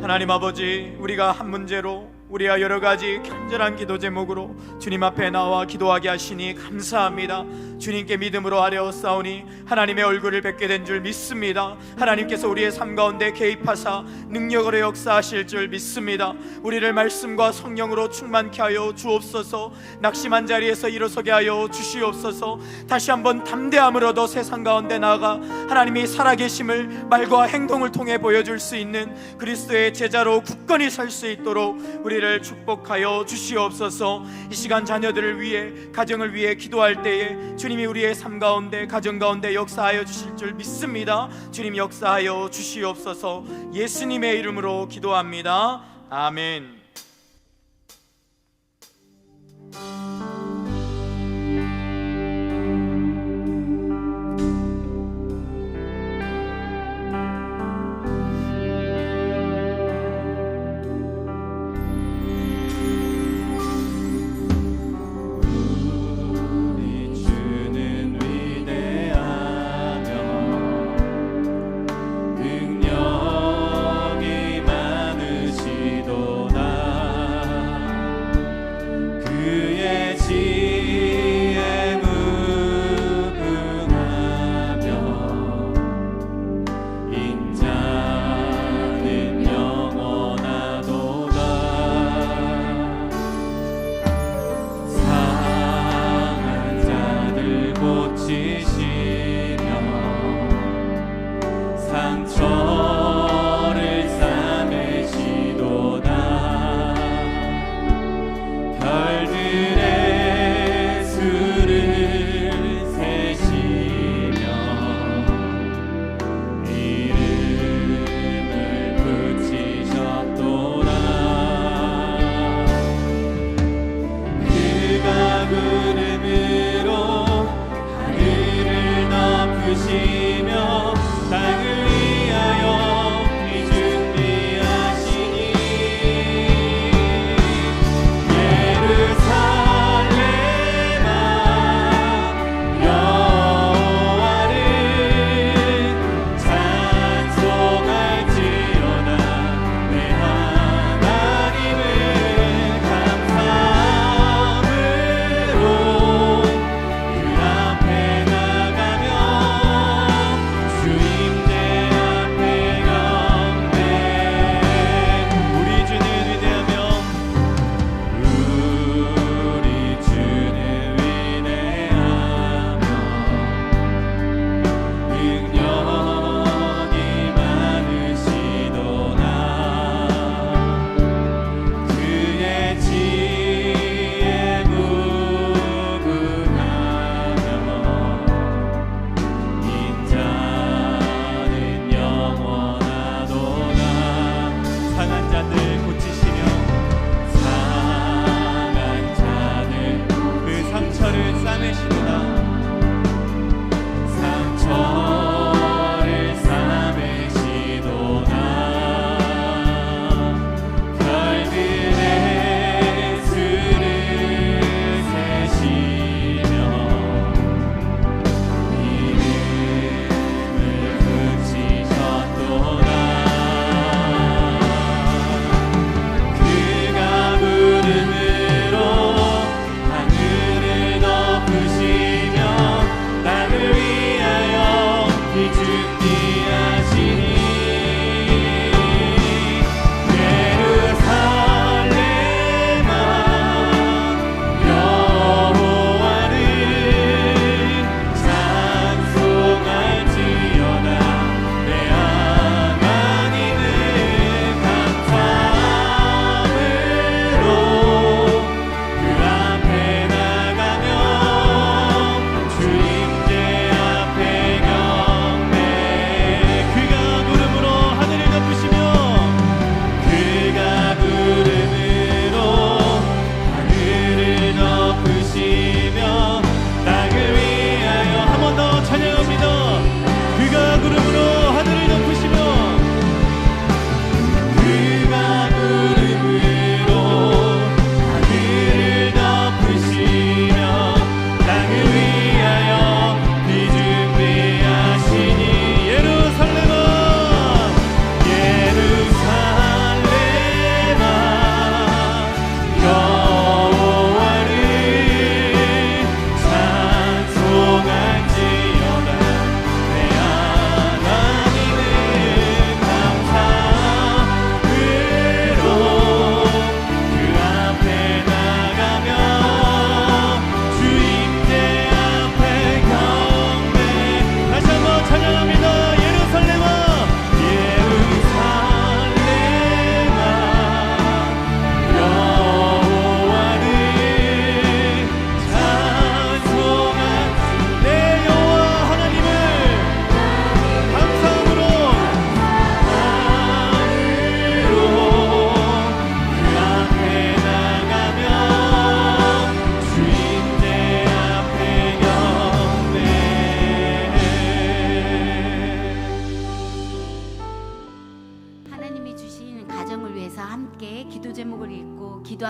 하나님 아버지, 우리가 한 문제로 우리가 여러 가지 간절한 기도 제목으로 주님 앞에 나와 기도하게 하시니 감사합니다. 주님께 믿음으로 아뢰었사오니 하나님의 얼굴을 뵙게 된 줄 믿습니다. 하나님께서 우리의 삶 가운데 개입하사 능력으로 역사하실 줄 믿습니다. 우리를 말씀과 성령으로 충만케 하여 주옵소서. 낙심한 자리에서 일어서게 하여 주시옵소서. 다시 한번 담대함을 얻어 세상 가운데 나아가 하나님이 살아계심을 말과 행동을 통해 보여줄 수 있는 그리스도의 제자로 굳건히 설 수 있도록 우리를 축복하여 주시옵소서. 이 시간 자녀들을 위해, 가정을 위해 기도할 때에 주님이 우리의 삶 가운데, 가정 가운데 역사하여 주실 줄 믿습니다. 주님 역사하여 주시옵소서. 예수님의 이름으로 기도합니다. 아멘. 땅을 위하여 이 준비하시니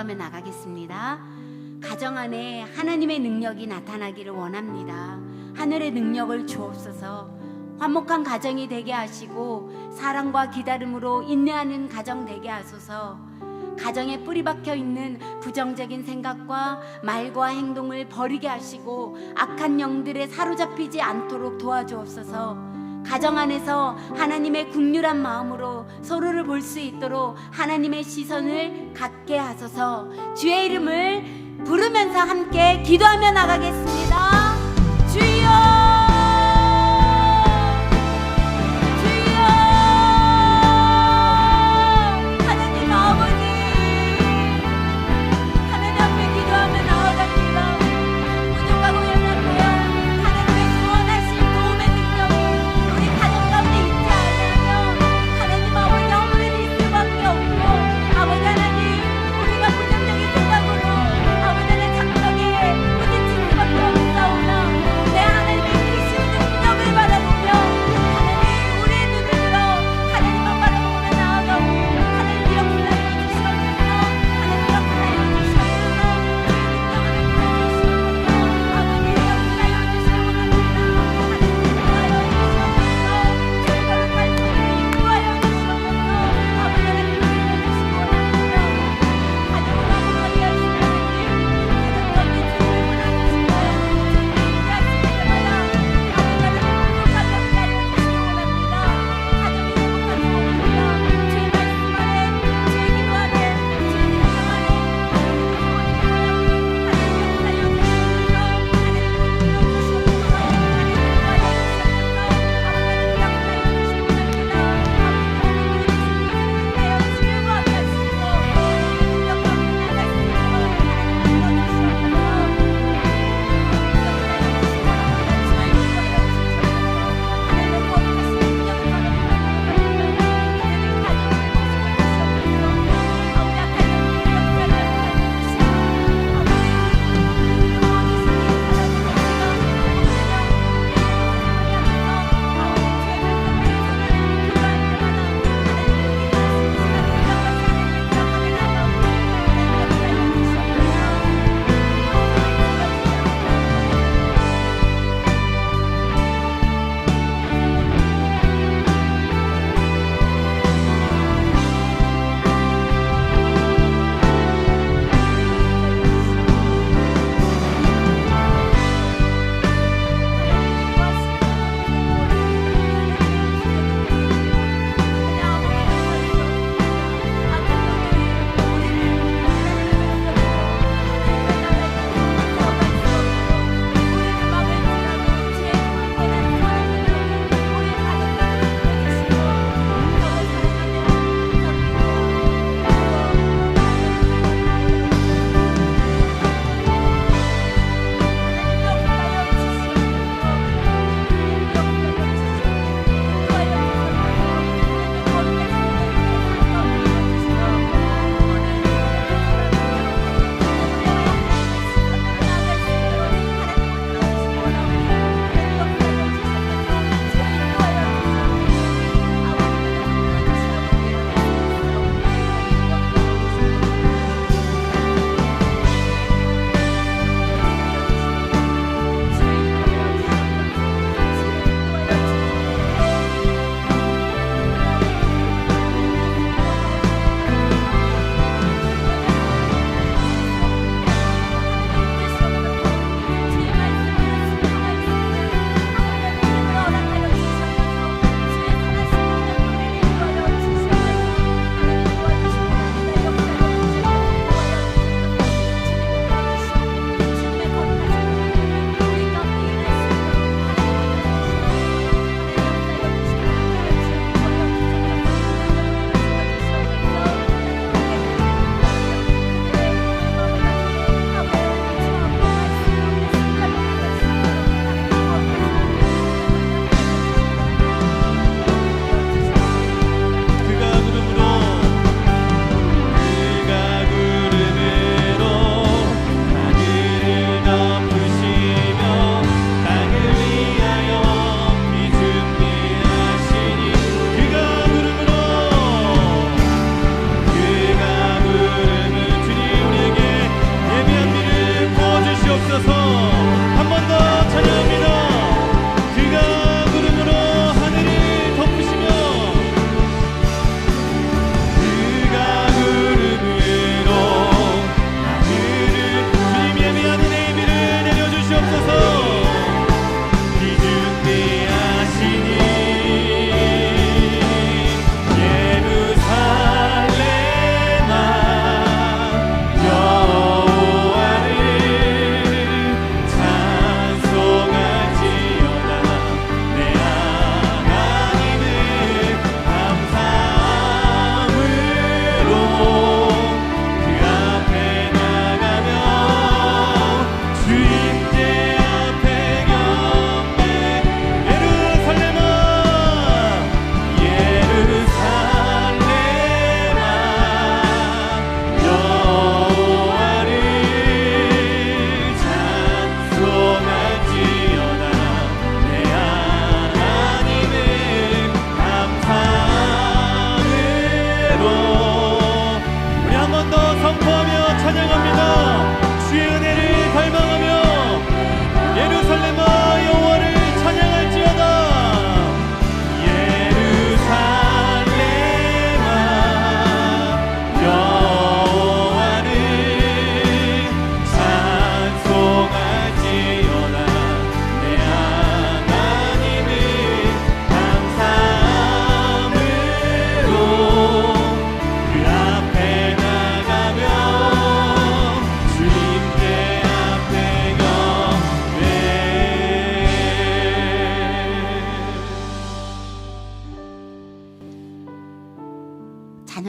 기도하며 나가겠습니다. 가정 안에 하나님의 능력이 나타나기를 원합니다. 하늘의 능력을 주옵소서. 화목한 가정이 되게 하시고 사랑과 기다림으로 인내하는 가정 되게 하소서. 가정에 뿌리 박혀 있는 부정적인 생각과 말과 행동을 버리게 하시고 악한 영들에 사로잡히지 않도록 도와주옵소서. 가정 안에서 하나님의 긍휼한 마음으로 서로를 볼 수 있도록 하나님의 시선을 갖게 하소서. 주의 이름을 부르면서 함께 기도하며 나가겠습니다. 주여, 주여, 하나님 아버지, 하나님 앞에 기도하며 나아갑니다. 부족하고 연약해요. 하나님의 구원하신 도움의 능력이 우리 가정 가운데 있지 않으면 하나님 아버지 허물이 수밖에 없고, 아버지 하나님 우리가 부정적인 생각으로 아버지 하나님 작정에 부딪힐 수밖에 없고,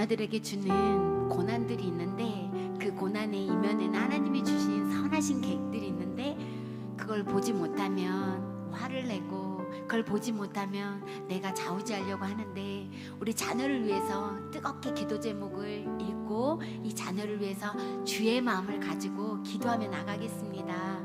자녀들에게 주는 고난들이 있는데 그 고난의 이면에는 하나님이 주신 선하신 계획들이 있는데 그걸 보지 못하면 화를 내고 그걸 보지 못하면 내가 좌우지하려고 하는데 우리 자녀를 위해서 뜨겁게 기도 제목을 읽고 이 자녀를 위해서 주의 마음을 가지고 기도하며 나가겠습니다.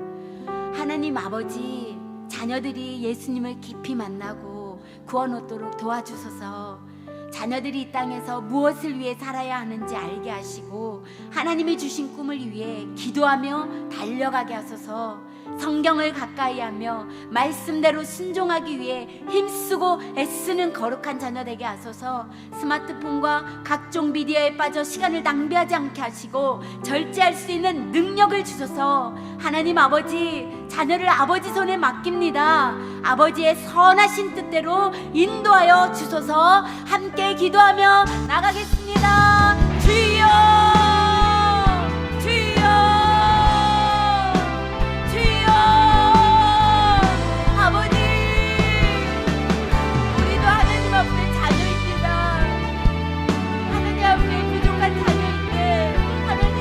하나님 아버지, 자녀들이 예수님을 깊이 만나고 구원 얻도록 도와주소서. 자녀들이 이 땅에서 무엇을 위해 살아야 하는지 알게 하시고 하나님이 주신 꿈을 위해 기도하며 달려가게 하소서. 성경을 가까이 하며 말씀대로 순종하기 위해 힘쓰고 애쓰는 거룩한 자녀 되게 하소서. 스마트폰과 각종 미디어에 빠져 시간을 낭비하지 않게 하시고 절제할 수 있는 능력을 주소서. 하나님 아버지, 자녀를 아버지 손에 맡깁니다. 아버지의 선하신 뜻대로 인도하여 주소서. 함께 기도하며 나가겠습니다. 주여, 주여, 주여. 아버지, 우리도 하나님 앞에 자녀입니다. 하나님 앞에 부족한 자녀인데 하나님,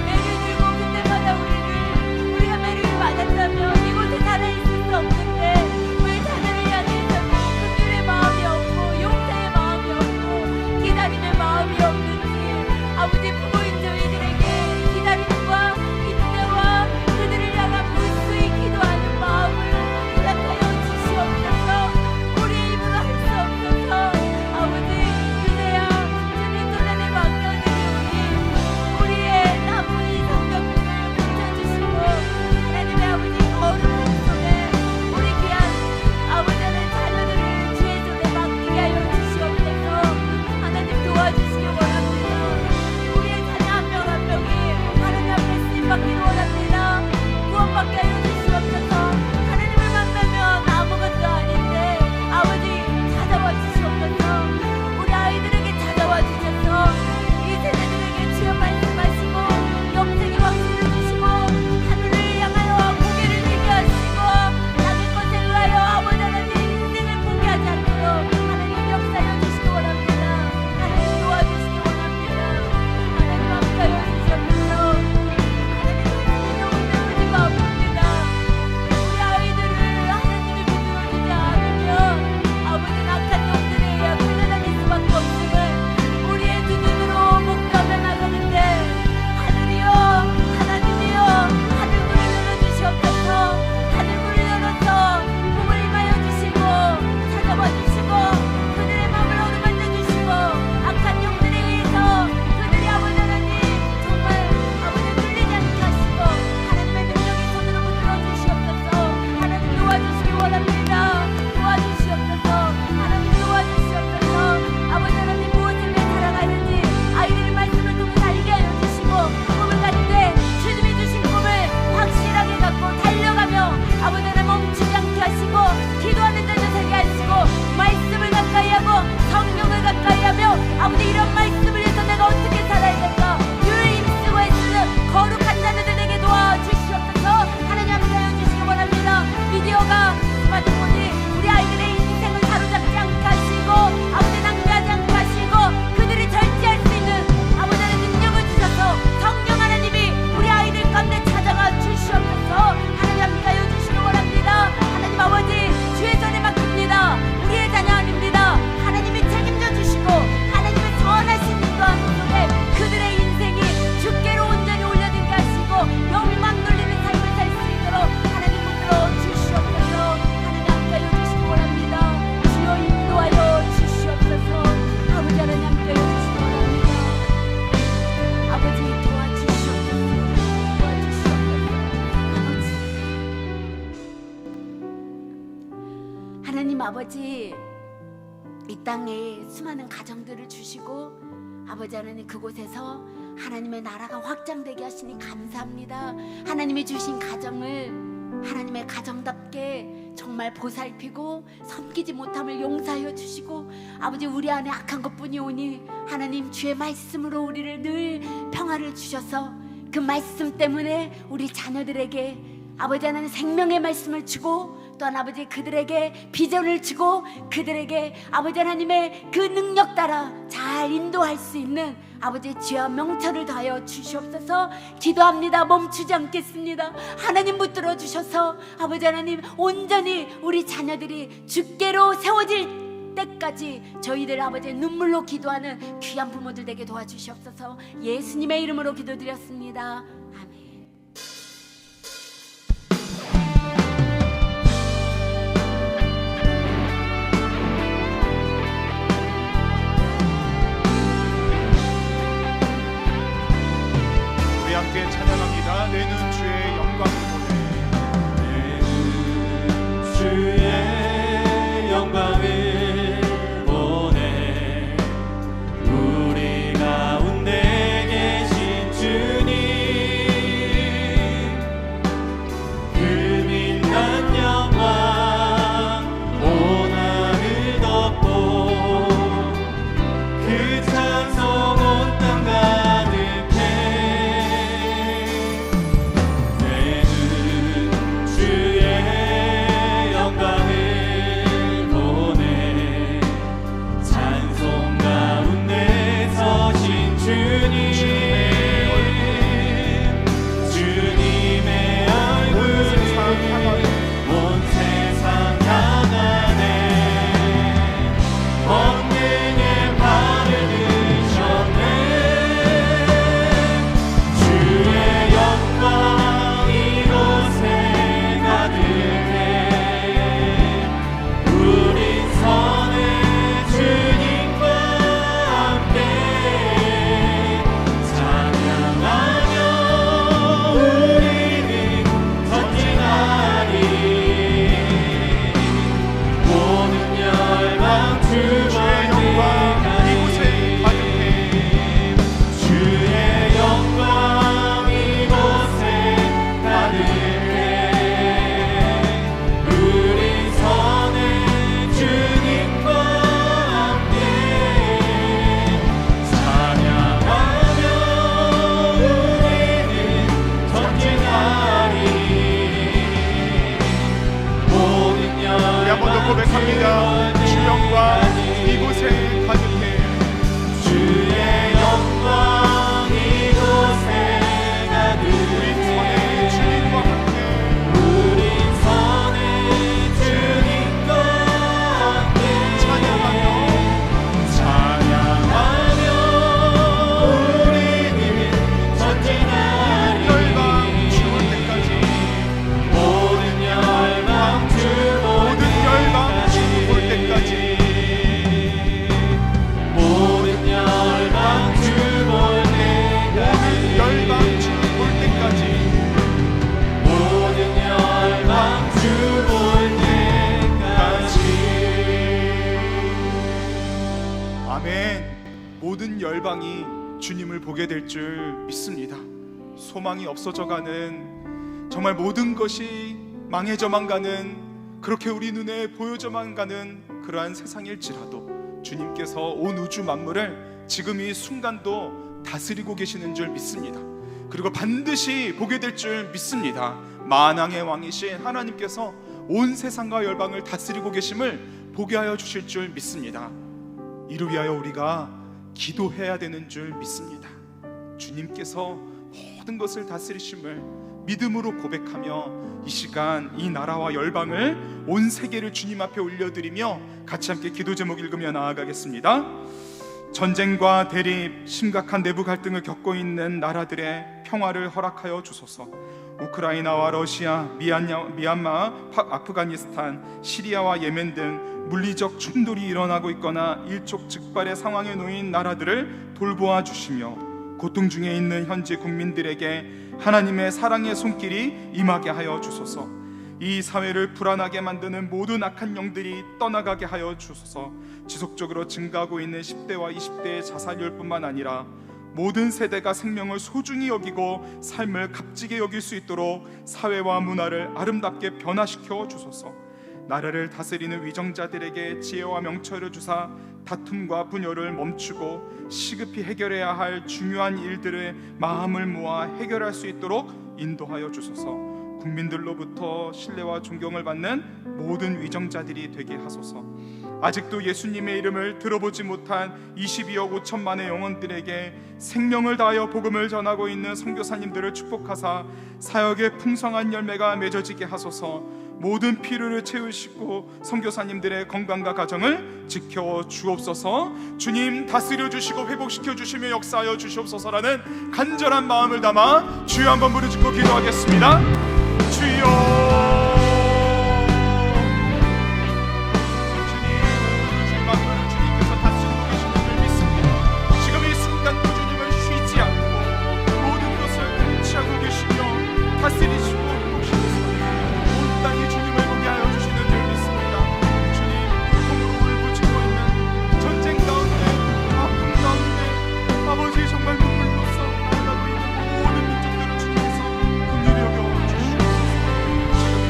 매를 들고 그때마다 우리가 매를 맞았다면 이곳에 살아있을 수 없는데 왜 자녀를 향해서는 긍휼의 마음이 없고 용서의 마음이 없고 기다림의 마음이 없는지 아버지, 부모인 저희들에게 기다림과 인내와 그들을 향한 불수히 기도하는 마음을 허락하여 주시옵소서. 우리의 힘으로 할 수 없어서 아버지, 그래야 주님 손안에 맡겨드린 우리의 남은 이 성벽들을 붙여주시고 하나님의 아버지 거룩한 손에 우리 귀한 아버지는 자녀들을 주의 손에 맡기게 하여 주시옵소서. 하나님 도와주시기 원합니다. 우리의 자녀 한 명 한 명이 하나님 앞에 쓰임받기를 원합니다. 구원받게 하여 주시옵소서. 하나님을 만나면 아무것도 아닌데 아버지 찾아와 주시옵소서. 우리 아이들에게 찾아와 주셔서 이 세대들에게 주여 말씀하시고 영생의 확신을 주시고 하늘을 향하여 고개를 들게 하시고 남의 것에 의하여 아버지 하나님 인생을 포기하지 않도록 하나님 역사하여 주시기 원합니다. 하나님 도와주시기 원합니다. 하나님 함께하여 주시옵소서. 하나님 너무 배우지가 아픕니다. 우리 아이들을 하나님이 붙들어주지 않으면 아버지 악한 영들에 의해 끌려다닐 수밖에 없음을 우리의 두 눈으로 목도하며 나가는데 하늘이여, 하나님이여, 하늘문을 열어주시옵소서. 하늘문을 열어서 복을 임하여 주시고 찾아와 주시고 그들의 마음을 어루만져 주시고 악한 영들에 의해서 그들이 아버지 하나님 정말 아버지 끌리지 않게 하시고 하나님의 능력의 손으로 붙들어 주시옵소서. 하나님 도와주시기 원합니다. 도와주시옵소서. 하나님 도와주시옵소서. 아버지 하나님 무엇을 위해 살아가는지 아이들의 말씀을 통해 알게 하여 주시고 꿈을 가는데 주님이 주신 꿈을 확실하게 갖고 달려가며 아버지 하나님 멈추지 않게 하시고 기도하는 자들 되게 하시고 말씀을 가까이 하고 성령을 가까이 하며 아버지 이런 말씀을 위해서 내가 어떻게 살아야 될까 늘 힘쓰고 애쓰는 거룩한 자녀들에게 도와주시옵소서. 하나님 함께 하여 주시기 원합니다. 미디어가 스마트폰이 우리 아이들의 인생을 사로잡지 않게 하시고 아버지 낭비하지 않게 하시고 그들이 절제할 수 있는 아버지 하나님 능력을 주셔서 성령 하나님이 우리 아이들 가운데 찾아가 주시옵소서. 하나님 함께 하여 주시기 원합니다. 하나님 아버지, 주의 손에 맡깁니다. 우리의 자녀 아닙니다. 하나님이 책임져 주시고 하나님의 선하신 인도하는 속에 그들의 인생이 주께로 온전히 올려지게 하시고 영광 돌리는 삶을 살 수 있도록 하나님 붙들어 주시옵소서. 하나님 함께 하여 주시기 원합니다. 주여 인도하여 주시옵소서. 아버지 하나님 함께 하여 주시기 원합니다. 아버지 도와주시옵소서. 도와주시옵소서. 하나님 아버지, 이 땅에 수많은 가정들을 주시고 아버지 하나님 그곳에서 하나님의 나라가 확장되게 하시니 감사합니다. 하나님이 주신 가정을 하나님의 가정답게 정말 보살피고 섬기지 못함을 용서하여 주시고 아버지 우리 안에 악한 것뿐이 오니 하나님 주의 말씀으로 우리를 늘 평화를 주셔서 그 말씀 때문에 우리 자녀들에게 아버지 하나님 생명의 말씀을 주고 또한 아버지 그들에게 비전을 주고 그들에게 아버지 하나님의 그 능력 따라 잘 인도할 수 있는 아버지의 지혜와 명철을 더하여 주시옵소서. 기도합니다. 멈추지 않겠습니다. 하나님 붙들어 주셔서 아버지 하나님 온전히 우리 자녀들이 주께로 세워질 때까지 저희들 아버지의 눈물로 기도하는 귀한 부모들 되게 도와주시옵소서. 예수님의 이름으로 기도드렸습니다. 아멘. 우리 함께 찬양합니다. 내 눈 주의 영광을 보네. 주의 영광을 보내. 우리 가운데 계신 주님, 그 빛난 영광 온 하늘 덮고 그 찬송 온 땅 가득해. 내 눈 주의 영광을 보내. 찬송 가운데 서신 주님, 주님의 얼굴이 온 세상 향하네. 권능의 발을 드셨네. 주의 영광 이곳에 가득해. 우린 선의 주님과 함께 찬양하며 우리는 전진하리. 모든 열방 주의 영광 이곳에 가득해. 주의 영광 이곳에 가득해. 우리 선의 주님과 함께 찬양하며 우리는 전진하리. 모든 열방 우리 한 번 더 고백합니다. 주 영광 이곳에 가득해. 주의 영광 이곳에 우리 선의 가득해. 주님과 함께 우린 선의 주님과 함께 찬양하며 우리는 전진하리. 열방 주올 때까지 모든 열방 주 모든 열방 주올 때까지 모든 열방 주볼 때까지 열방 주올 때까지 모든 열방 주볼 때까지. 아멘. 모든 열방이 주님을 보게 될 줄 믿습니다. 소망이 없어져가는, 정말 모든 것이 망해져만 가는, 그렇게 우리 눈에 보여져만 가는 그러한 세상일지라도 주님께서 온 우주 만물을 지금 이 순간도 다스리고 계시는 줄 믿습니다. 그리고 반드시 보게 될 줄 믿습니다. 만왕의 왕이신 하나님께서 온 세상과 열방을 다스리고 계심을 보게 하여 주실 줄 믿습니다. 이를 위하여 우리가 기도해야 되는 줄 믿습니다. 주님께서 모든 것을 다스리심을 믿음으로 고백하며 이 시간 이 나라와 열방을, 온 세계를 주님 앞에 올려드리며 같이 함께 기도 제목 읽으며 나아가겠습니다. 전쟁과 대립, 심각한 내부 갈등을 겪고 있는 나라들의 평화를 허락하여 주소서. 우크라이나와 러시아, 미얀마, 아프가니스탄, 시리아와 예멘 등 물리적 충돌이 일어나고 있거나 일촉즉발의 상황에 놓인 나라들을 돌보아 주시며 고통 중에 있는 현지 국민들에게 하나님의 사랑의 손길이 임하게 하여 주소서. 이 사회를 불안하게 만드는 모든 악한 영들이 떠나가게 하여 주소서. 지속적으로 증가하고 있는 10대와 20대의 자살률뿐만 아니라 모든 세대가 생명을 소중히 여기고 삶을 값지게 여길 수 있도록 사회와 문화를 아름답게 변화시켜 주소서. 나라를 다스리는 위정자들에게 지혜와 명철을 주사 다툼과 분열을 멈추고 시급히 해결해야 할 중요한 일들을 마음을 모아 해결할 수 있도록 인도하여 주소서. 국민들로부터 신뢰와 존경을 받는 모든 위정자들이 되게 하소서. 아직도 예수님의 이름을 들어보지 못한 22억 5천만의 영혼들에게 생명을 다하여 복음을 전하고 있는 선교사님들을 축복하사 사역의 풍성한 열매가 맺어지게 하소서. 모든 필요를 채우시고 선교사님들의 건강과 가정을 지켜 주옵소서. 주님 다스려 주시고 회복시켜 주시며 역사하여 주시옵소서라는 간절한 마음을 담아 주여 한번 부르짖고 기도하겠습니다. 주여, 다스리시고 회복시키소서. 온 땅이 주님을 보게 하여 주시는 줄 믿습니다. 주님, 고통으로 울부짖고 있는 전쟁 가운데, 아픔 가운데 아버지 정말 눈물로써 나아가고 있는 모든 민족들을 주님께서 긍휼히 여겨 주시옵소서. 지금 이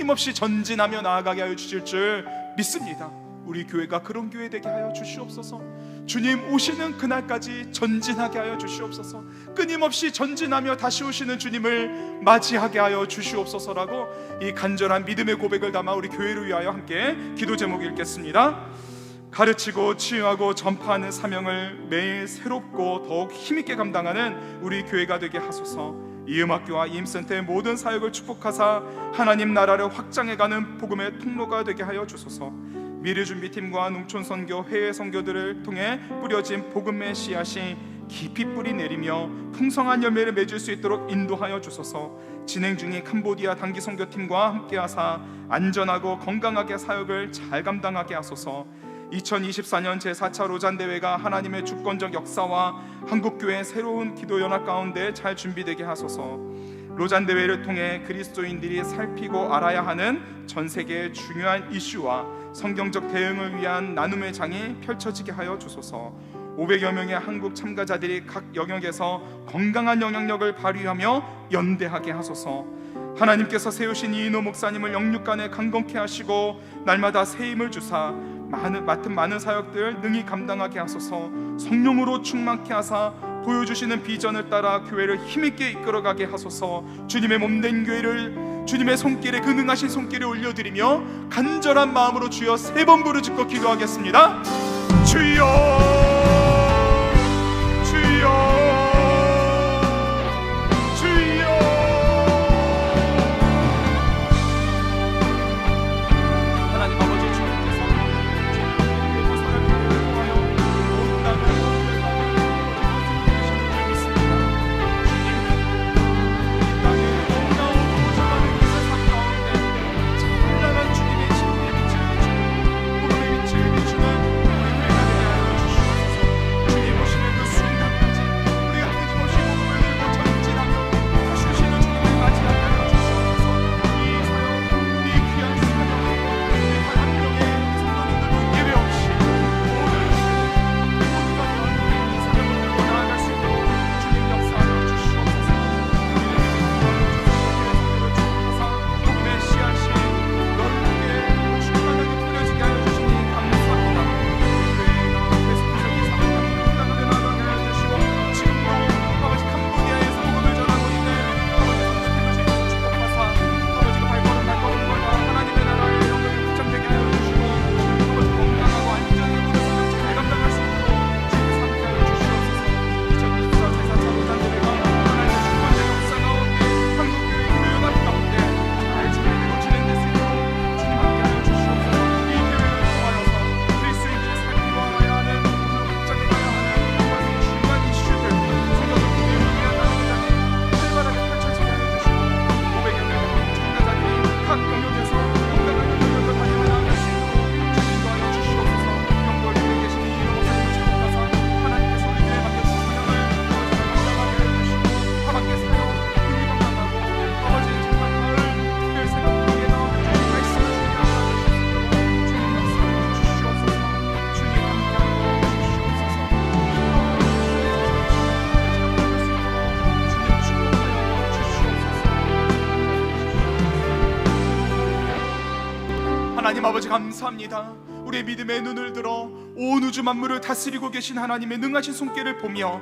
끊임없이 전진하며 나아가게 하여 주실 줄 믿습니다. 우리 교회가 그런 교회 되게 하여 주시옵소서. 주님 오시는 그날까지 전진하게 하여 주시옵소서. 끊임없이 전진하며 다시 오시는 주님을 맞이하게 하여 주시옵소서라고 이 간절한 믿음의 고백을 담아 우리 교회를 위하여 함께 기도 제목 읽겠습니다. 가르치고 치유하고 전파하는 사명을 매일 새롭고 더욱 힘있게 감당하는 우리 교회가 되게 하소서. 이 음악교와 임센터의 모든 사역을 축복하사 하나님 나라를 확장해가는 복음의 통로가 되게 하여 주소서. 미래준비팀과 농촌선교, 해외선교들을 통해 뿌려진 복음의 씨앗이 깊이 뿌리 내리며 풍성한 열매를 맺을 수 있도록 인도하여 주소서. 진행 중인 캄보디아 단기선교팀과 함께하사 안전하고 건강하게 사역을 잘 감당하게 하소서. 2024년 제4차 로잔대회가 하나님의 주권적 역사와 한국교회의 새로운 기도 연합 가운데 잘 준비되게 하소서. 로잔대회를 통해 그리스도인들이 살피고 알아야 하는 전 세계의 중요한 이슈와 성경적 대응을 위한 나눔의 장이 펼쳐지게 하여 주소서. 500여 명의 한국 참가자들이 각 영역에서 건강한 영향력을 발휘하며 연대하게 하소서. 하나님께서 세우신 이인호 목사님을 영육간에 강건케 하시고 날마다 새 힘을 주사 맡은 많은 사역들 능히 감당하게 하소서. 성령으로 충만케 하사 보여주시는 비전을 따라 교회를 힘있게 이끌어가게 하소서. 주님의 몸된 교회를 주님의 손길에 그 능하신 손길에 올려드리며 간절한 마음으로 주여 3번 부르짖고 기도하겠습니다. 주여 주여 하나님 아버지 감사합니다. 우리의 믿음의 눈을 들어 온 우주 만물을 다스리고 계신 하나님의 능하신 손길을 보며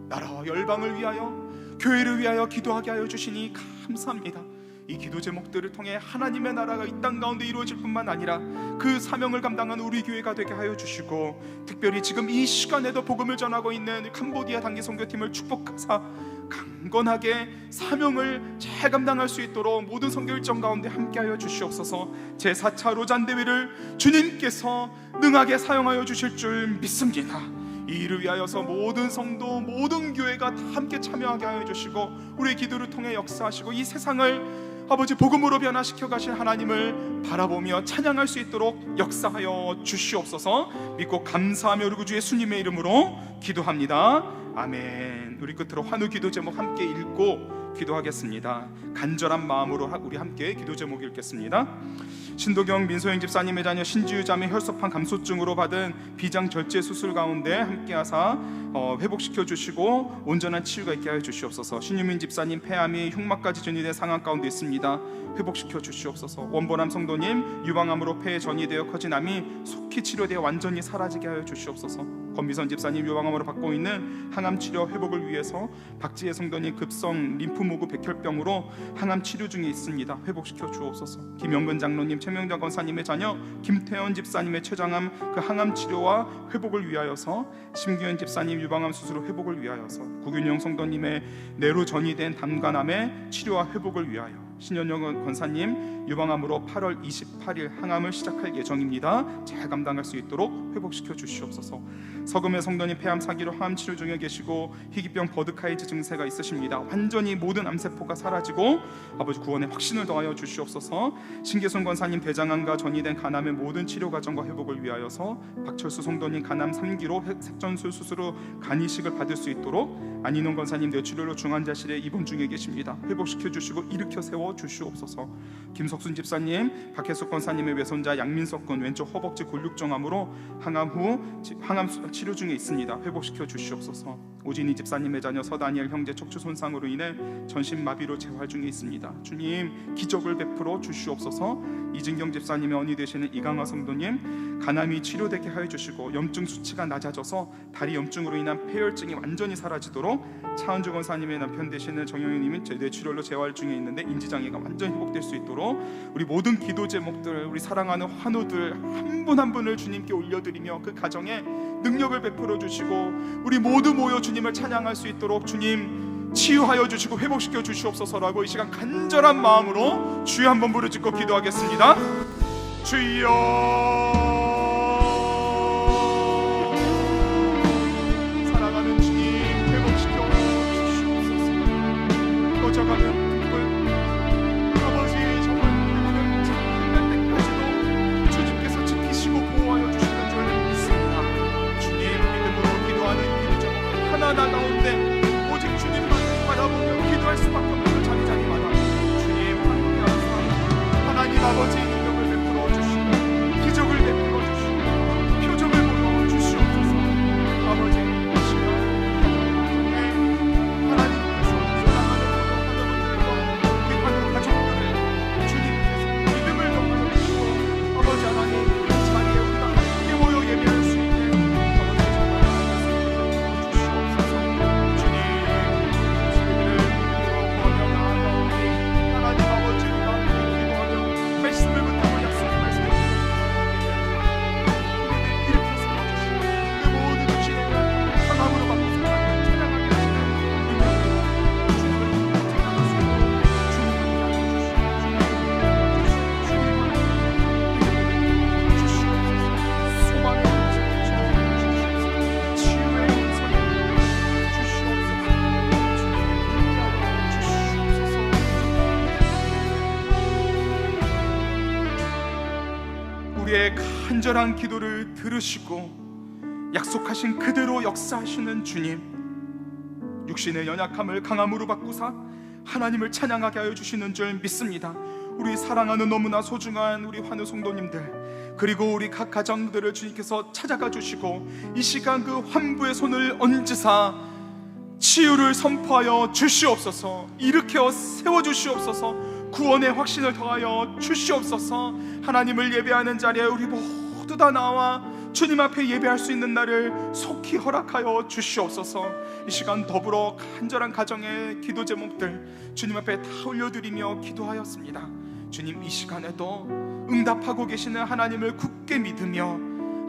나라와 열방을 위하여 교회를 위하여 기도하게 하여 주시니 감사합니다. 이 기도 제목들을 통해 하나님의 나라가 이 땅 가운데 이루어질 뿐만 아니라 그 사명을 감당하는 우리 교회가 되게 하여 주시고, 특별히 지금 이 시간에도 복음을 전하고 있는 캄보디아 단기 선교팀을 축복하사 강건하게 사명을 잘 감당할 수 있도록 모든 선교 일정 가운데 함께하여 주시옵소서. 제4차 로잔대회를 주님께서 능하게 사용하여 주실 줄 믿습니다. 이 일을 위하여서 모든 성도, 모든 교회가 다 함께 참여하게 하여 주시고 우리의 기도를 통해 역사하시고 이 세상을 아버지 복음으로 변화시켜 가실 하나님을 바라보며 찬양할 수 있도록 역사하여 주시옵소서. 믿고 감사하며 우리 구주 예수님의 이름으로 기도합니다. 아멘. 우리 끝으로 환우 기도 제목 함께 읽고 기도하겠습니다. 간절한 마음으로 우리 함께 기도 제목 읽겠습니다. 신도경 민소영 집사님의 자녀 신지유 자매 혈소판 감소증으로 받은 비장 절제 수술 가운데 함께하사 회복시켜 주시고 온전한 치유가 있게 하여 주시옵소서. 신유민 집사님 폐암이 흉막까지 전이된 상황 가운데 있습니다. 회복시켜 주시옵소서. 원보람 성도님 유방암으로 폐에 전이되어 커진 암이 속히 치료되어 완전히 사라지게 하여 주시옵소서. 권미선 집사님 유방암으로 받고 있는 항암 치료 회복을 위해서 박지혜 성도님 급성 림프모구 백혈병으로 항암 치료 중에 있습니다. 회복시켜 주옵소서. 김영근 장로님 최명정 권사님의 자녀 김태현 집사님의 췌장암 그 항암 치료와 회복을 위하여서, 심규현 집사님 유방암 수술 회복을 위하여서, 구균영 성도님의 뇌로 전이된 담관암의 치료와 회복을 위하여, 신현영 권사님 유방암으로 8월 28일 항암을 시작할 예정입니다. 잘 감당할 수 있도록 회복시켜 주시옵소서. 서금의 성도님 폐암 사기로 항암 치료 중에 계시고 희귀병 버드카이즈 증세가 있으십니다. 완전히 모든 암세포가 사라지고 아버지 구원의 확신을 더하여 주시옵소서. 신계순 권사님 대장암과 전이된 간암의 모든 치료 과정과 회복을 위하여서, 박철수 성도님 간암 3기로 색전술 수술로 간 이식을 받을 수 있도록, 안인홍 권사님 뇌출혈로 중환자실에 입원 중에 계십니다. 회복시켜 주시고 일으켜 세워 주시옵소서. 김석순 집사님 박혜숙 권사님의 외손자 양민석 군 왼쪽 허벅지 골육종암으로 항암 후 항암 치료 중에 있습니다. 회복시켜 주시옵소서. 오진희 집사님의 자녀 서다니엘 형제 척추 손상으로 인해 전신마비로 재활 중에 있습니다. 주님 기적을 베풀어 주시옵소서. 이진경 집사님의 언니 되시는 이강화 성도님 간암이 치료되게 하여 주시고 염증 수치가 낮아져서 다리 염증으로 인한 폐혈증이 완전히 사라지도록, 차은주 권사님의 남편 되시는 정영희님이 뇌출혈로 재활 중에 있는데 인지장애가 완전히 회복될 수 있도록, 우리 모든 기도 제목들, 우리 사랑하는 환우들 한 분 한 분을 주님께 올려드리며 그 가정에 능력을 베풀어 주시고 우리 모두 모여 주님을 찬양할 수 있도록 주님 치유하여 주시고 회복시켜 주시옵소서라고 이 시간 간절한 마음으로 주여 한번 부르짖고 기도하겠습니다. 주여 사랑하는 주님 회복시켜 주시옵소서. 꺼져가는 하나 가운데 오직 주님만 바라보며 기도할 수밖에 없는 자리마다 주님 함께하사 하나님 아버지 능력을 베풀어 주시고 기적을 베풀어 주시고 표적을 보여 주시옵소서. 아버지 이 시간 하나님께서 사랑하는 하나님들과 우리 하는 가족들을 주님께서 믿음을 더하여 주시고, 아버지 하나님 이 자리에 우리가 함께 모여 예배할 수 있는 우리의 간절한 기도를 들으시고 약속하신 그대로 역사하시는 주님, 육신의 연약함을 강함으로 바꾸사 하나님을 찬양하게 하여 주시는 줄 믿습니다. 우리 사랑하는 너무나 소중한 우리 환우 성도님들, 그리고 우리 각 가정들을 주님께서 찾아가 주시고 이 시간 그 환부의 손을 얹으사 치유를 선포하여 주시옵소서. 일으켜 세워주시옵소서. 구원의 확신을 더하여 주시옵소서. 하나님을 예배하는 자리에 우리 모두 다 나와 주님 앞에 예배할 수 있는 날을 속히 허락하여 주시옵소서. 이 시간 더불어 간절한 가정의 기도 제목들 주님 앞에 다 올려드리며 기도하였습니다. 주님 이 시간에도 응답하고 계시는 하나님을 굳게 믿으며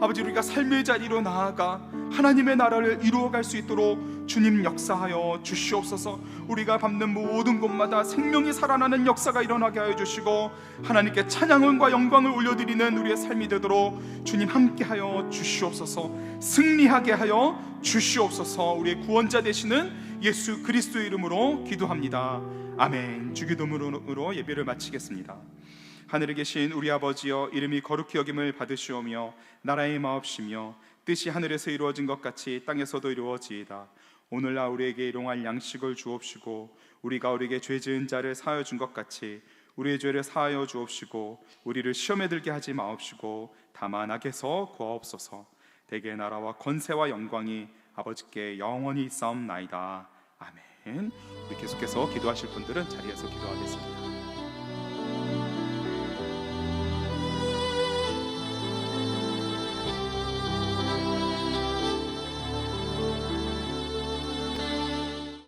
아버지 우리가 삶의 자리로 나아가 하나님의 나라를 이루어갈 수 있도록 주님 역사하여 주시옵소서. 우리가 밟는 모든 곳마다 생명이 살아나는 역사가 일어나게 하여 주시고 하나님께 찬양과 영광을 올려드리는 우리의 삶이 되도록 주님 함께하여 주시옵소서. 승리하게 하여 주시옵소서. 우리의 구원자 되시는 예수 그리스도의 이름으로 기도합니다. 아멘. 주기도문으로 예배를 마치겠습니다. 하늘에 계신 우리 아버지여, 이름이 거룩히 여김을 받으시오며 나라의 마옵시며 뜻이 하늘에서 이루어진 것 같이 땅에서도 이루어지이다. 오늘날 우리에게 일용할 양식을 주옵시고 우리가 우리에게 죄 지은 자를 사하여 준 것 같이 우리의 죄를 사하여 주옵시고 우리를 시험에 들게 하지 마옵시고 다만 악에서 구하옵소서. 대개 나라와 권세와 영광이 아버지께 영원히 있사옵나이다. 아멘. 우리 계속해서 기도하실 분들은 자리에서 기도하겠습니다.